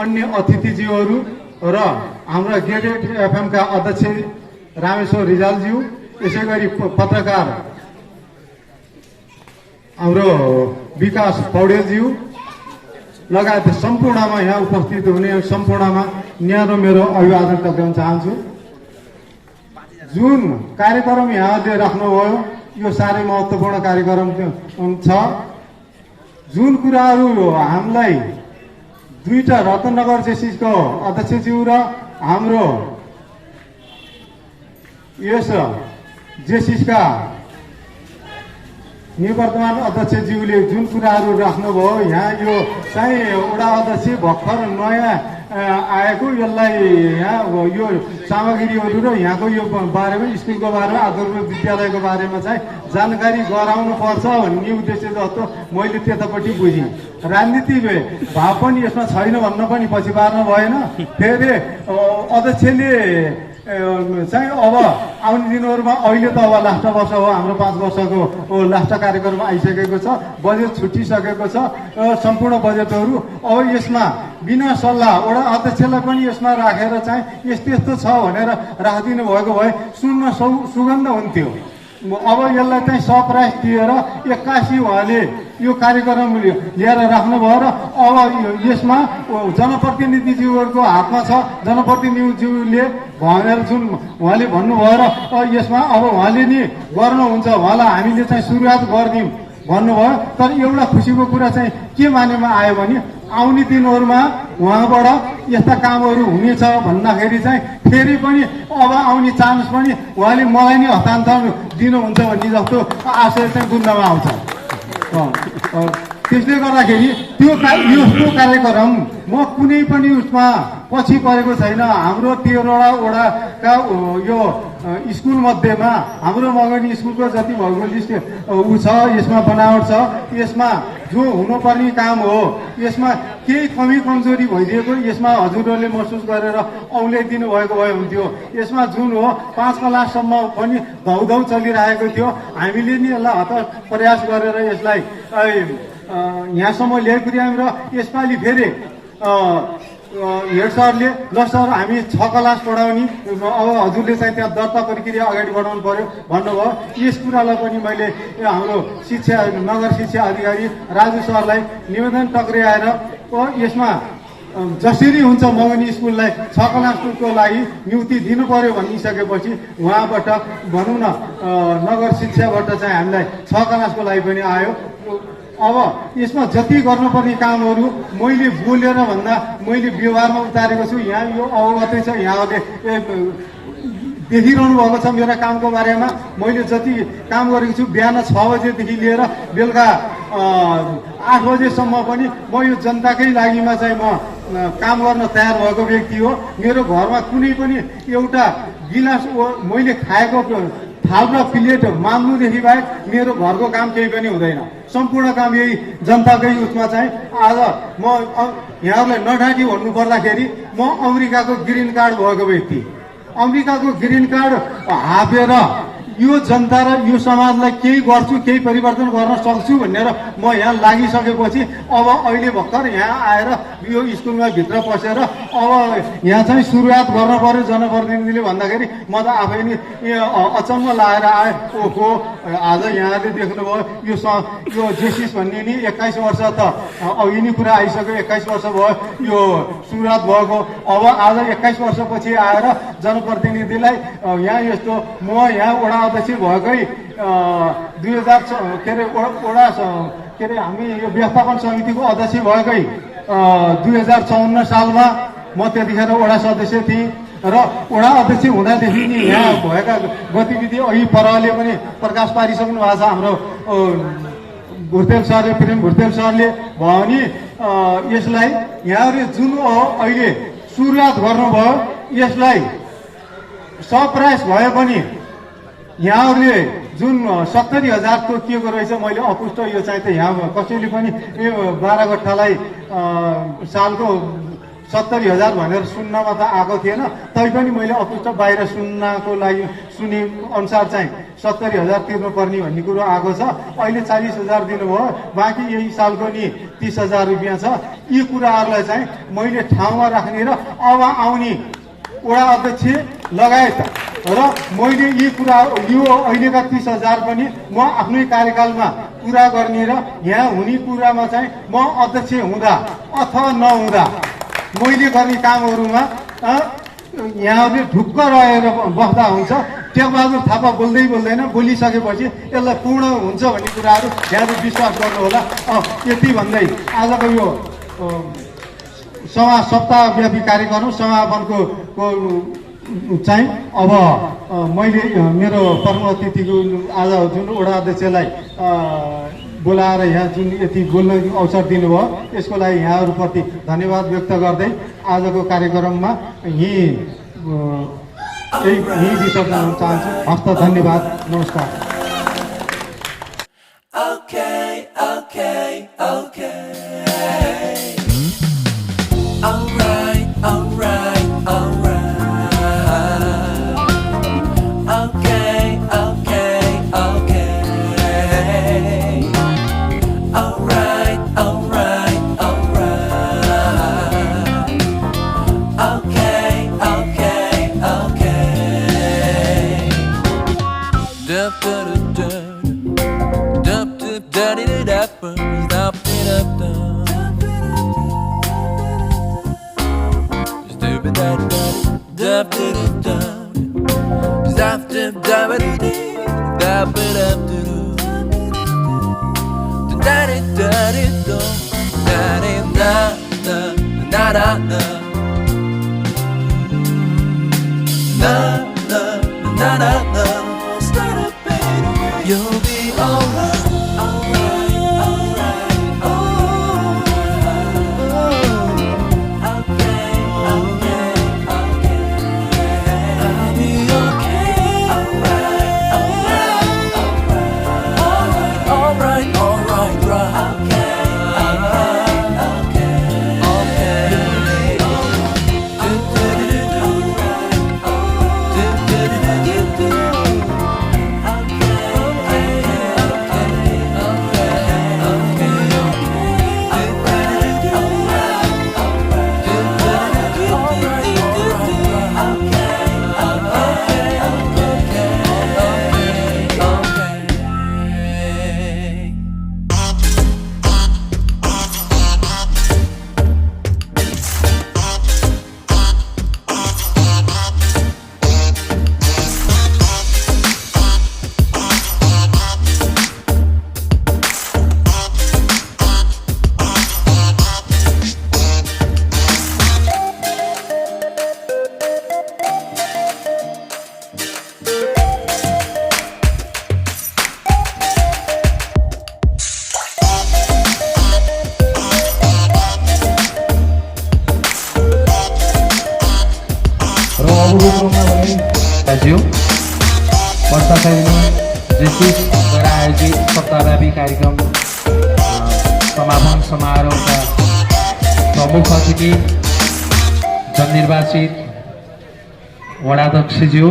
[SPEAKER 4] अन्य अतिथिज्यूहरू र हाम्रा गेटेड एफएमका अध्यक्ष रामेश्वर रिजालज्यू, यसै गरी पत्रकार हाम्रो विकास पौडेलज्यू लगायत सम्पूर्णमा यहाँ उपस्थित हुने सम्पूर्णमा न्यानो मेरो अभिवादन टक्राउन चाहन्छु। जुन कार्यक्रम यहाँले राख्नुभयो यो साह्रै महत्त्वपूर्ण कार्यक्रम छ। जुन कुराहरू हामीलाई दुईटा रत्ननगर जेसिसको अध्यक्षज्यू र हाम्रो यस जेसिसका निवर्तमान अध्यक्षज्यूले जुन कुराहरू राख्नुभयो यहाँ यो चाहिँ वडा अध्यक्ष भर्खर नयाँ आएको यसलाई यहाँ यो सामग्रीहरू र यहाँको यो बारेमा स्कुलको बारेमा आदर्श विद्यालयको बारेमा चाहिँ जानकारी गराउनु पर्छ भन्ने उद्देश्य जस्तो मैले त्यतापट्टि बुझेँ। राजनीति भाव पनि यसमा छैन भन्न पनि पछि पार्नु भएन। फेरि अध्यक्षले चाहिँ अब आउने दिनहरूमा अहिले त अब लास्ट वर्ष हो, हाम्रो 5 वर्षको लास्ट कार्यक्रम आइसकेको छ, बजेट छुटिसकेको छ, सम्पूर्ण बजेटहरू अब यसमा बिना सल्लाह वडा अध्यक्षलाई पनि यसमा राखेर चाहिँ यस्तो यस्तो छ भनेर राखिदिनु भएको भए सुन्न सुगन्ध हुन्थ्यो। अब यसलाई चाहिँ सरप्राइज दिएर 81 उहाँले यो कार्यक्रम लिएर राख्नुभयो र अब यसमा जनप्रतिनिधिज्यूहरूको हातमा छ। जनप्रतिनिधिज्यूले भनेर जुन उहाँले भन्नुभयो र यसमा अब उहाँले नि गर्नुहुन्छ, उहाँलाई हामीले चाहिँ सुरुवात गरिदिउँ भन्नुभयो। तर एउटा खुसीको कुरा चाहिँ के मानेमा आयो भने आउने दिनहरूमा उहाँबाट यस्ता कामहरू हुनेछ भन्दाखेरि चाहिँ फेरि पनि अब आउने चान्स पनि उहाँले मलाई नै हस्तान्तरण दिनुहुन्छ भन्ने जस्तो आशय चाहिँ बुझ्नमा आउँछ। त्यसले गर्दाखेरि त्यो कार्यक्रम म कुनै पनि उसमा पछि परेको छैन। हाम्रो 13वटा वडाका यो स्कुल मध्येमा हाम्रो मगनी स्कुलको जति भौगोलिक ऊ छ, यसमा बनावट छ, यसमा जो हुनुपर्ने काम हो, यसमा केही कमी कमजोरी भइदिएको यसमा हजुरहरूले महसुस गरेर औल्याइदिनु भएको भए हुन्थ्यो। यसमा जुन हो 5 क्लाससम्म पनि धौधौ चलिरहेको थियो, हामीले नि यसलाई हत प्रयास गरेर यसलाई यहाँसम्म ल्याइपुर्यायौँ र यसपालि फेरि हेड सरले ल सर हामी 6 क्लास पढाउने, अब हजुरले चाहिँ त्यहाँ दर्ता प्रक्रिया अगाडि बढाउनु पर्यो भन्नुभयो। यस कुरालाई पनि मैले हाम्रो नगर शिक्षा अधिकारी राजु सरलाई निवेदन टक्राएर यसमा जसरी हुन्छ मगनी स्कुललाई 6 क्लासको लागि नियुक्ति दिनु पर्यो भनिसकेपछि उहाँबाट भनौँ न नगर शिक्षाबाट चाहिँ हामीलाई 6 क्लासको लागि पनि आयो। अब यसमा जति गर्नुपर्ने कामहरू मैले बोलेर भन्दा मैले व्यवहारमा उतारेको छु। यहाँ यो अवगतै छ, यहाँहरूले देखिरहनु भएको छ मेरो कामको बारेमा। मैले जति काम गरेको छु बिहान 6 बजेदेखि लिएर बेलुका 8 बजेसम्म पनि म यो जनताकै लागिमा चाहिँ म काम गर्न तयार भएको व्यक्ति हो। मेरो घरमा कुनै पनि एउटा गिलास मैले खाएको थाल र प्लेट माग्नुदेखि बाहेक मेरो घरको काम केही पनि हुँदैन। सम्पूर्ण काम यही जनताकै उसमा चाहिँ आज म यहाँहरूलाई नढाँटी भन्नु पर्दाखेरि म अमेरिकाको ग्रिन कार्ड भएको व्यक्ति, अमेरिकाको ग्रिन कार्ड हापेर यो जनता र यो समाजलाई केही गर्छु, केही परिवर्तन गर्न सक्छु भनेर म यहाँ लागिसकेपछि अब अहिले भर्खर यहाँ आएर यो स्कुलमा भित्र पसेर अब यहाँ चाहिँ सुरुवात गर्न पर्यो जनप्रतिनिधिले भन्दाखेरि म त आफै नै अचम्म लागेर आएँ। ओहो, आज यहाँले देख्नुभयो यो जेसिस भन्ने नि 21 वर्ष त अघि नै कुरा आइसक्यो, 21 वर्ष भयो यो सुरुवात भएको। अब आज 21 वर्षपछि आएर जनप्रतिनिधिलाई यहाँ यस्तो म यहाँ वडा अध्यक्ष भएकै 2000 के अरे वडा के अरे हामी यो व्यवस्थापन समितिको अध्यक्ष भएकै 2054 सालमा म त्यतिखेर वडा सदस्य थिएँ र वडा अध्यक्ष हुँदादेखि नि यहाँ भएका गतिविधि अघि परले पनि प्रकाश पारिसक्नु भएको छ। हाम्रो भुर्तेल सरले, प्रेम भुर्तेल सरले भयो भने यसलाई यहाँहरूले जुन अहिले सुरुवात गर्नुभयो यसलाई सरप्राइज भए पनि यहाँहरूले जुन 70,000 तोकिएको रहेछ, मैले अपुष्ट यो चाहिँ त यहाँ कसैले पनि 12 गट्ठालाई सालको 70,000 भनेर सुन्नमा त आएको थिएन। तैपनि मैले अपुष्ट बाहिर सुन्नको लागि सुने अनुसार चाहिँ 70,000 तिर्नुपर्ने भन्ने कुरो आएको छ। अहिले 40,000 दिनुभयो, बाँकी यही सालको नि 30,000 रुपियाँ छ। यी कुराहरूलाई चाहिँ मैले ठाउँमा राख्ने र अब आउने वडा अध्यक्ष लगायत र मैले यी कुरा यो अहिलेका 30,000 पनि म आफ्नै कार्यकालमा पुरा गर्ने र यहाँ हुने कुरामा चाहिँ म अध्यक्ष हुँदा अथवा नहुँदा मैले गर्ने कामहरूमा यहाँहरूले ढुक्क रहेर बस्दा हुन्छ। टेकबहादुर थापा बोल्दै बोल्दैन, बोलिसकेपछि यसलाई पूर्ण हुन्छ भन्ने कुराहरू यहाँले विश्वास गर्नुहोला। यति भन्दै आजको यो सप्ताहव्यापी कार्यक्रम समापनको चाहिँ अब मैले मेरो प्रमुख अतिथिको आज जुन वडा अध्यक्षलाई बोलाएर यहाँ जुन यति बोल्न अवसर दिनुभयो यसको लागि यहाँहरूप्रति धन्यवाद व्यक्त गर्दै आजको कार्यक्रममा यही विसर्जन गर्न चाहन्छु। हस्त धन्यवाद, नमस्कार।
[SPEAKER 9] Alright. You'll be alright, alright, alright, okay, okay, okay, I'll be okay, alright, alright, alright, alright, right,
[SPEAKER 10] ज्यू वर्षाखैरी जेसिसद्वारा आयोजित सप्ताहव्यापी कार्यक्रम समापन समारोहका प्रमुख अतिथि जननिर्वाचित वडाध्यक्षज्यू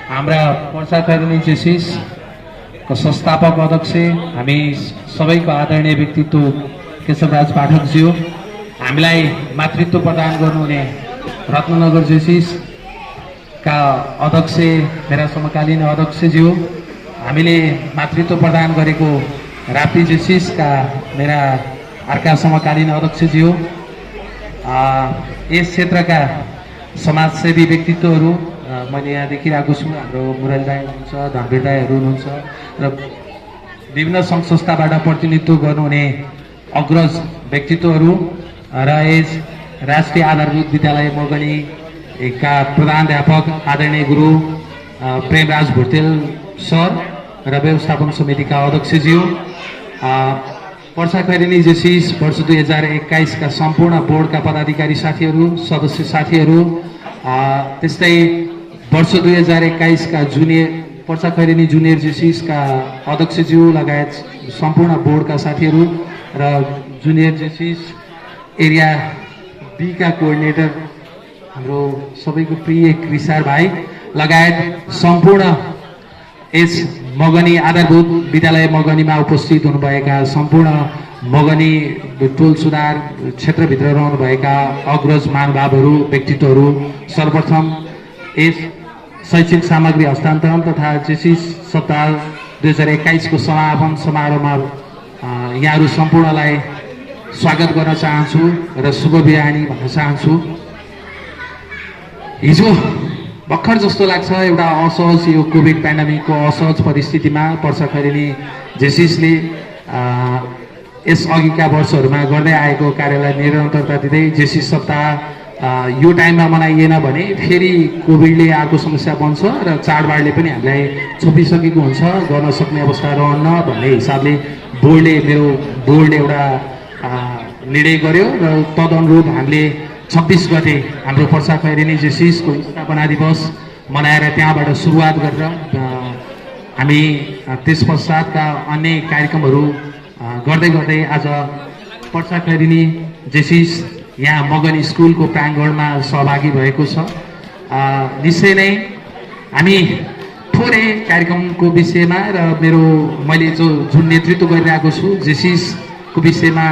[SPEAKER 10] हाम्रा वर्षाखैरी जेसिसको संस्थापक अध्यक्ष हामी सबैको आदरणीय व्यक्तित्व केशवराज पाठकज्यू हामीलाई मातृत्व प्रदान गर्नुहुने रत्ननगर जेसिस का अध्यक्ष मेरा समकालीन अध्यक्षज्यू हामीले मातृत्व प्रदान गरेको राप्ती जेसिस का मेरा अर्का समकालीन अध्यक्षज्यू यस क्षेत्रका समाजसेवी व्यक्तित्वहरू मैले यहाँ देखिरहेको छु हाम्रो मुरली दाई हुनुहुन्छ धनवीर दाईहरू हुनुहुन्छ र विभिन्न सङ्घ संस्थाबाट प्रतिनिधित्व गर्नुहुने अग्रज व्यक्तित्वहरू र यस राष्ट्रिय आधारभूत विद्यालय मगनी का प्रधानाध्यापक आदरणीय गुरु प्रेमराज भुर्तेल सर र व्यवस्थापन समितिका अध्यक्षज्यू वर्षाखैरी जेसिस वर्ष 2021 का सम्पूर्ण बोर्डका पदाधिकारी साथीहरू सदस्य साथीहरू त्यस्तै वर्ष 2021 का जुनियर वर्षाखैरी जुनियर जेसिस का अध्यक्षज्यू लगायत सम्पूर्ण बोर्डका साथीहरू र जुनियर जेसिस एरिया बी का कोअर्डिनेटर हाम्रो सबैको प्रिय कृषार भाइ लगायत सम्पूर्ण यस मगनी आधारभूत विद्यालय मगनीमा उपस्थित हुनुभएका सम्पूर्ण मगनी टोल सुधार क्षेत्रभित्र रहनुभएका अग्रज महानुभावहरू व्यक्तित्वहरू सर्वप्रथम यस शैक्षिक सामग्री हस्तान्तरण तथा जेसिस सप्ताह 2021 को समापन समारोहमा यहाँहरू सम्पूर्णलाई स्वागत गर्न चाहन्छु र शुभ बिहानी भन्न चाहन्छु। हिजो भर्खर जस्तो लाग्छ एउटा असहज यो कोभिड पेन्डेमिकको असहज परिस्थितिमा वर्षाखैरी जेसिसले यस अघिका वर्षहरूमा गर्दै आएको कार्यलाई निरन्तरता दिँदै जेसिस सप्ताह यो टाइममा मनाइएन भने फेरि कोभिडले अर्को समस्या बन्छ र चाडबाडले पनि हामीलाई छोपिसकेको हुन्छ गर्न सक्ने अवस्था रहन्न भन्ने हिसाबले मेरो बोर्डले एउटा निर्णय गर्यो र तदनुरूप हामीले 26 गते हाम्रो वर्षाखैरी जेसिसको स्थापना दिवस मनाएर त्यहाँबाट सुरुवात गरेर हामी त्यस पश्चातका अन्य कार्यक्रमहरू गर्दै गर्दै आज वर्षाखैरी जेसिस यहाँ मगनी स्कुलको प्राङ्गणमा सहभागी भएको छ। निश्चय नै हामी थोरै कार्यक्रमको विषयमा र मैले जुन नेतृत्व गरिरहेको छु जेसिसको विषयमा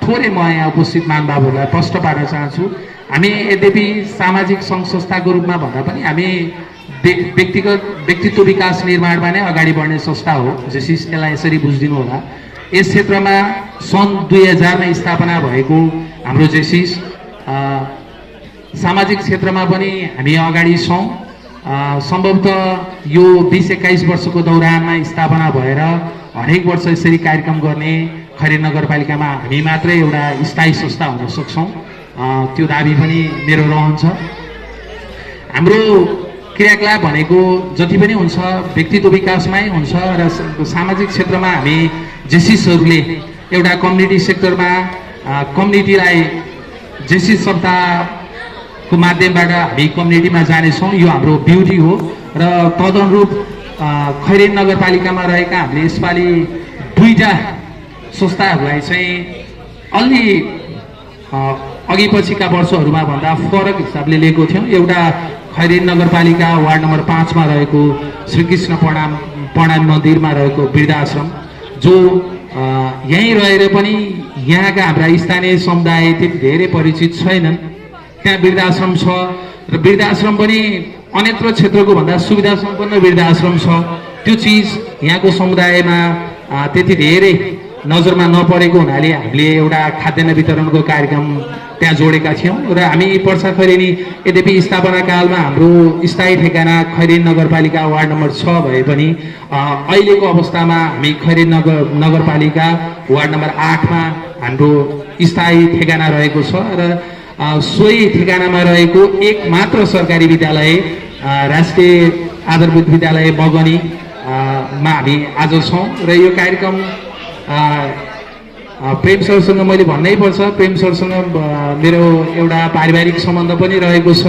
[SPEAKER 10] थोरै म यहाँ उपस्थित महानुभावहरूलाई प्रश्न पार्न चाहन्छु। हामी यद्यपि सामाजिक सङ्घ संस्थाको रूपमा भन्दा पनि हामी व्यक्तित्व विकास निर्माणमा नै अगाडि बढ्ने संस्था हो जेसिस। यसलाई यसरी बुझिदिनु होला। यस क्षेत्रमा सन् 2000 मा स्थापना भएको हाम्रो जेसिस सामाजिक क्षेत्रमा पनि हामी अगाडि छौँ। सम्भवतः यो 20-21 वर्षको दौरानमा स्थापना भएर हरेक वर्ष यसरी कार्यक्रम गर्ने खैरेनी नगरपालिकामा हामी मात्रै एउटा स्थायी संस्था हुन सक्छौँ, त्यो दाबी पनि मेरो रहन्छ। हाम्रो क्रियाकलाप भनेको जति पनि हुन्छ व्यक्तित्व विकासमै हुन्छ र सामाजिक क्षेत्रमा हामी जेसिसहरूले एउटा कम्युनिटी सेक्टरमा कम्युनिटीलाई जेसिस सप्ताहको माध्यमबाट हामी कम्युनिटीमा जानेछौँ। यो हाम्रो ब्युटी हो र तदनुरूप खैरेनी नगरपालिकामा रहेका हामीले यसपालि 2टा संस्थाहरूलाई चाहिँ अलि अघि पछिका वर्षहरूमा भन्दा फरक हिसाबले लिएको थियौँ। एउटा खैरेनी नगरपालिका वार्ड नम्बर 5 मा रहेको श्रीकृष्ण प्रणाम मन्दिरमा रहेको वृद्धाश्रम, जो यहीँ रहेर पनि यहाँका हाम्रा स्थानीय समुदाय त्यति धेरै परिचित छैनन्। त्यहाँ वृद्धाश्रम छ र वृद्धाश्रम पनि अन्यत्र क्षेत्रको भन्दा सुविधा सम्पन्न वृद्धाश्रम छ। त्यो चिज यहाँको समुदायमा त्यति धेरै नजरमा नपरेको हुनाले हामीले एउटा खाद्यान्न वितरणको कार्यक्रम त्यहाँ जोडेका थियौँ र हामी पर्सा खैरेनी यद्यपि स्थापना कालमा हाम्रो स्थायी ठेगाना खैरेनी नगरपालिका वार्ड नम्बर 6 भए पनि अहिलेको अवस्थामा हामी खैरेनी नगरपालिका वार्ड नम्बर 8 मा हाम्रो स्थायी ठेगाना रहेको छ र सोही ठेगानामा रहेको एक मात्र सरकारी विद्यालय राष्ट्रिय आधारभूत विद्यालय बगनी मा हामी आज छौँ र यो कार्यक्रम प्रेम सरसँग मैले भन्नै पर्छ। प्रेम सरसँग मेरो एउटा पारिवारिक सम्बन्ध पनि रहेको छ।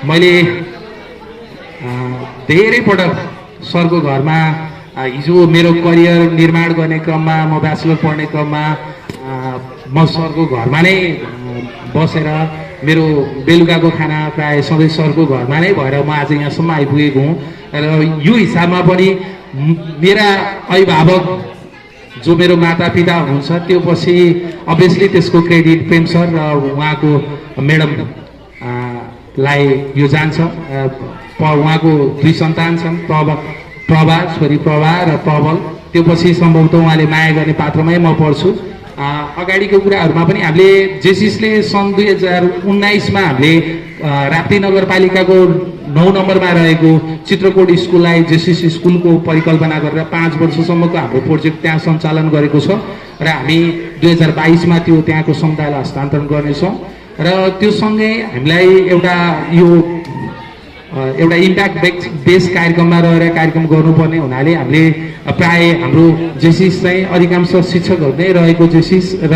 [SPEAKER 10] मैले धेरै पटक सरको घरमा हिजो मेरो करियर निर्माण गर्ने क्रममा म ब्याचलर पढ्ने क्रममा म सरको घरमा नै बसेर मेरो बेलुकाको खाना प्राय सधैँ सरको घरमा नै भएर म आज यहाँसम्म आइपुगेको हुँ र यो हिसाबमा पनि मेरा अभिभावक जो मेरो मातापिता हुनुहुन्छ त्यो पछि अभियसली त्यसको क्रेडिट प्रेम सर र उहाँको म्याडम लाई यो जान्छ। उहाँको 2 सन्तान छन्, प्रभा छोरी प्रभा र प्रबल। त्यो पछि सम्भवतः उहाँले माया गर्ने पात्रमै म पर्छु। अगाडिको कुराहरूमा पनि हामीले जेसिसले सन् 2019 मा हामीले राप्ती नगरपालिकाको 9 नम्बरमा रहेको चित्रकोट स्कुललाई जेसिस स्कुलको परिकल्पना गरेर 5 वर्षसम्मको हाम्रो प्रोजेक्ट त्यहाँ सञ्चालन गरेको छ र हामी 2022 मा त्यो त्यहाँको समुदायलाई हस्तान्तरण गर्नेछौँ र त्यो सँगै हामीलाई एउटा इम्प्याक्ट बेस कार्यक्रममा रहेर कार्यक्रम गर्नुपर्ने हुनाले हामीले प्राय हाम्रो जेसिस चाहिँ अधिकांश शिक्षकहरू नै रहेको जेसिस र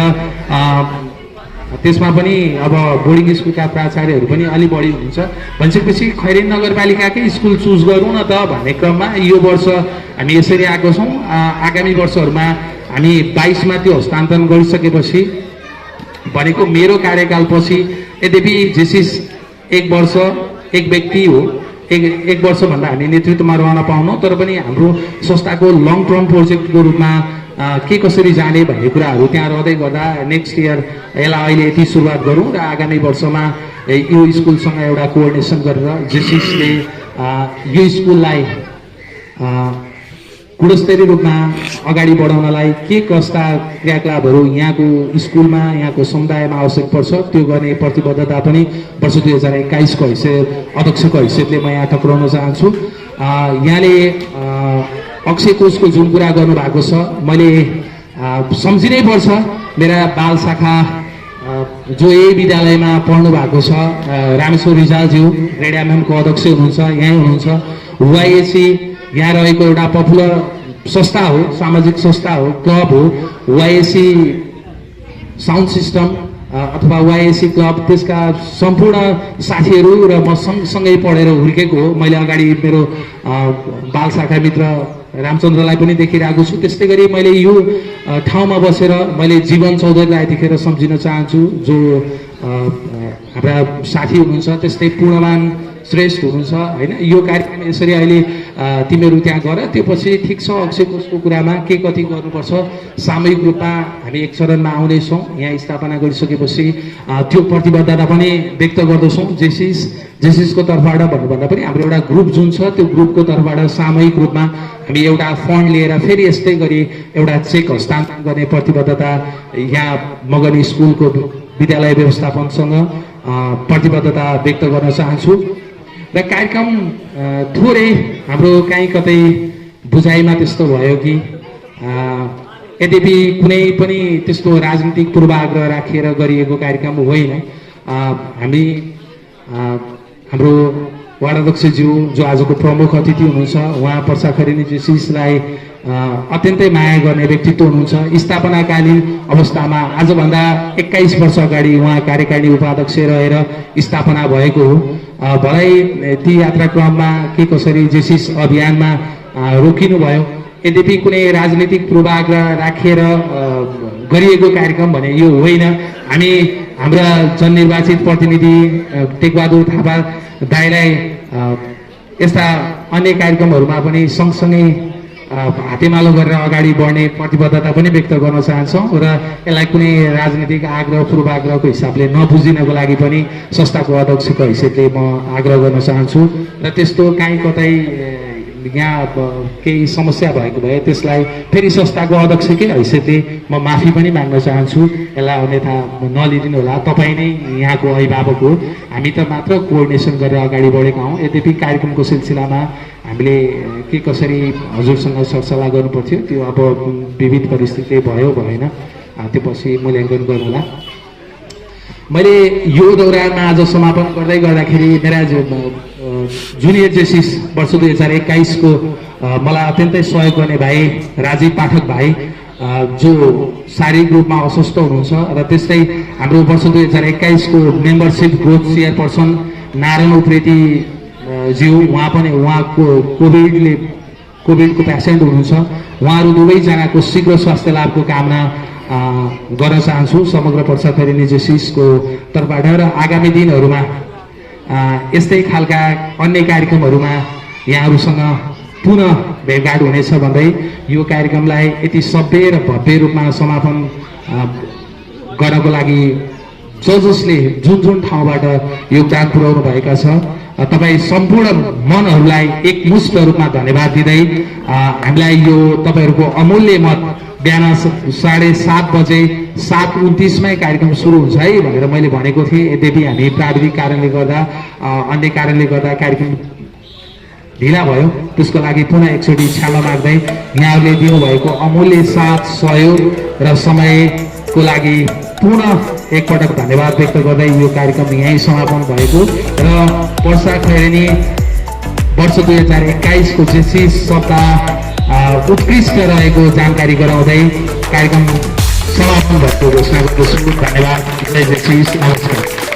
[SPEAKER 10] त्यसमा पनि अब बोर्डिङ स्कुलका प्राचार्यहरू पनि अलि बढी हुन्छ भनिसकेपछि खैरेनी नगरपालिकाकै स्कुल चुज गरौँ न त भन्ने क्रममा यो वर्ष हामी यसरी आएको छौँ। आगामी वर्षहरूमा हामी 22 मा त्यो हस्तान्तरण गरिसकेपछि भनेको मेरो कार्यकालपछि यद्यपि जेसिस 1 वर्ष एक व्यक्ति हो, एक वर्षभन्दा हामी नेतृत्वमा रहन पाउनौँ, तर पनि हाम्रो संस्थाको लङ टर्म प्रोजेक्टको रूपमा के कसरी जाने भन्ने कुराहरू त्यहाँ रहँदै गर्दा नेक्स्ट इयर यसलाई अहिले यति सुरुवात गरौँ र आगामी वर्षमा यो स्कुलसँग एउटा कोअर्डिनेसन गरेर जेसिसले यो स्कुललाई गुणस्तरीय रूपमा अगाडि बढाउनलाई के कस्ता क्रियाकलापहरू यहाँको स्कुलमा यहाँको समुदायमा आवश्यक पर्छ त्यो गर्ने प्रतिबद्धता पनि वर्ष 2021 को हैसियत अध्यक्षको हैसियतले म यहाँ टक्राउन चाहन्छु। यहाँले अक्षय कोषको जुन कुरा गर्नुभएको छ मैले सम्झिनै पर्छ। मेरा बाल शाखा जो यही विद्यालयमा पढ्नु भएको छ रामेश्वर रिजालज्यू ग्रेड एमएमको अध्यक्ष हुनुहुन्छ, यहीँ हुनुहुन्छ। वाइएसी यहाँ रहेको एउटा पपुलर संस्था हो, सामाजिक संस्था हो, क्लब हो। वाइएसी साउन्ड सिस्टम अथवा वाइएसी क्लब त्यसका सम्पूर्ण साथीहरू र म सँगसँगै पढेर हुर्केको हो। मैले अगाडि मेरो बाल शाखा मित्र रामचन्द्रलाई पनि देखिरहेको छु। त्यस्तै गरी मैले यो ठाउँमा बसेर मैले जीवन चौधरीलाई यतिखेर सम्झिन चाहन्छु जो हाम्रा साथी हुनुहुन्छ। त्यस्तै पूर्णमान श्रेष्ठ हुनुहुन्छ होइन। यो कार्यक्रम यसरी अहिले तिमीहरू त्यहाँ गर, त्यो पछि ठिक छ अक्षय कोषको कुरामा के कति गर्नुपर्छ सामूहिक रूपमा हामी एक चरणमा आउनेछौँ। यहाँ स्थापना गरिसकेपछि त्यो प्रतिबद्धता पनि व्यक्त गर्दछौँ। जेसिसको तर्फबाट भन्नुभन्दा पनि हाम्रो एउटा ग्रुप जुन छ त्यो ग्रुपको तर्फबाट सामूहिक रूपमा हामी एउटा फन्ड लिएर फेरि यस्तै गरी एउटा चेक हस्तान्तरण गर्ने प्रतिबद्धता यहाँ मगनी स्कुलको विद्यालय व्यवस्थापनसँग प्रतिबद्धता व्यक्त गर्न चाहन्छु। र कार्यक्रम थोरै हाम्रो काहीँ कतै बुझाइमा त्यस्तो भयो कि यद्यपि कुनै पनि त्यस्तो राजनीतिक पूर्वाग्रह राखेर गरिएको कार्यक्रम होइन। हामी हाम्रो वार्ड अध्यक्षज्यू जो आजको प्रमुख अतिथि हुनुहुन्छ उहाँ पर्सा खरेनी जेसिसलाई अत्यन्तै माया गर्ने व्यक्तित्व हुनुहुन्छ। स्थापनाकालीन अवस्थामा आजभन्दा 21 वर्ष अगाडि उहाँ कार्यकारिणी उपाध्यक्ष रहेर स्थापना भएको हो। भलै ती यात्राक्रममा के कसरी जेसिस अभियानमा रोकिनु भयो, यद्यपि कुनै राजनीतिक पूर्वाग्रह राखेर गरिएको कार्यक्रम भने यो होइन। हामी हाम्रा जननिर्वाचित प्रतिनिधि टेकबहादुर थापा दाइलाई यस्ता अन्य कार्यक्रमहरूमा पनि सँगसँगै हातेमालो गरेर अगाडि बढ्ने प्रतिबद्धता पनि व्यक्त गर्न चाहन्छौँ र यसलाई कुनै राजनीतिक आग्रह पूर्वाग्रहको हिसाबले नबुझिनको लागि पनि संस्थाको अध्यक्षको हैसियतले म आग्रह गर्न चाहन्छु। र त्यस्तो काहीँ कतै यहाँ केही समस्या भएको भए त्यसलाई फेरि संस्थाको अध्यक्षकै हैसियतले म माफी पनि माग्न चाहन्छु। यसलाई अन्यथा नलिदिनु होला, तपाईँ नै यहाँको अभिभावक हो, हामी त मात्र कोअर्डिनेसन गरेर अगाडि बढेका हौँ। यद्यपि कार्यक्रमको सिलसिलामा हामीले के कसरी हजुरसँग सरसल्लाह गर्नुपर्थ्यो त्यो अब विविध परिस्थिति भयो भएन त्यो पछि मूल्याङ्कन गर्नुहोला। मैले यो दौरानमा आज समापन गर्दाखेरि मेरा जुनियर जेसिस वर्ष 2021 को मलाई अत्यन्तै सहयोग गर्ने भाइ राजीव पाठक भाइ जो शारीरिक रूपमा अस्वस्थ हुनुहुन्छ र त्यस्तै हाम्रो वर्ष 2021 को membership growth chairperson Narayan Upreti ज्यू उहाँको कोभिडको पेसेन्ट हुनुहुन्छ। उहाँहरू दुवैजनाको शीघ्र स्वास्थ्य लाभको कामना गर्न चाहन्छु समग्र पर्सा खरेनी जेसिसको तर्फबाट। र आगामी दिनहरूमा यस्तै खालका अन्य कार्यक्रमहरूमा यहाँहरूसँग पुनः भेटघाट हुनेछ भन्दै यो कार्यक्रमलाई यति सभ्य र भव्य रूपमा समापन गर्नको लागि जसले जुन ठाउँबाट योगदान पुर्याउनु भएका छ तपाईँ सम्पूर्ण मनहरूलाई एकमुष्ट रूपमा धन्यवाद दिँदै हामीलाई यो तपाईँहरूको अमूल्य मत बिहान 7:30 बजे 7:29 कार्यक्रम सुरु हुन्छ है भनेर मैले भनेको थिएँ। यद्यपि हामी प्राविधिक कारणले गर्दा अन्य कारणले गर्दा कार्यक्रम ढिला भयो, त्यसको लागि पुनः एकचोटि क्षमा माग्दै यहाँहरूले दिनुभएको अमूल्य साथ सहयोग र समयको लागि पुनः एकपटक धन्यवाद व्यक्त गर्दै यो कार्यक्रम यहीँ समापन भएको र पर्सा खरेनी वर्ष 2021 को जेसिस सप्ताह उत्कृष्ट रहेको जानकारी गराउँदै कार्यक्रम समापन भएको घोषणा गर्दछु। धन्यवाद। जय जेसिस। नमस्कार।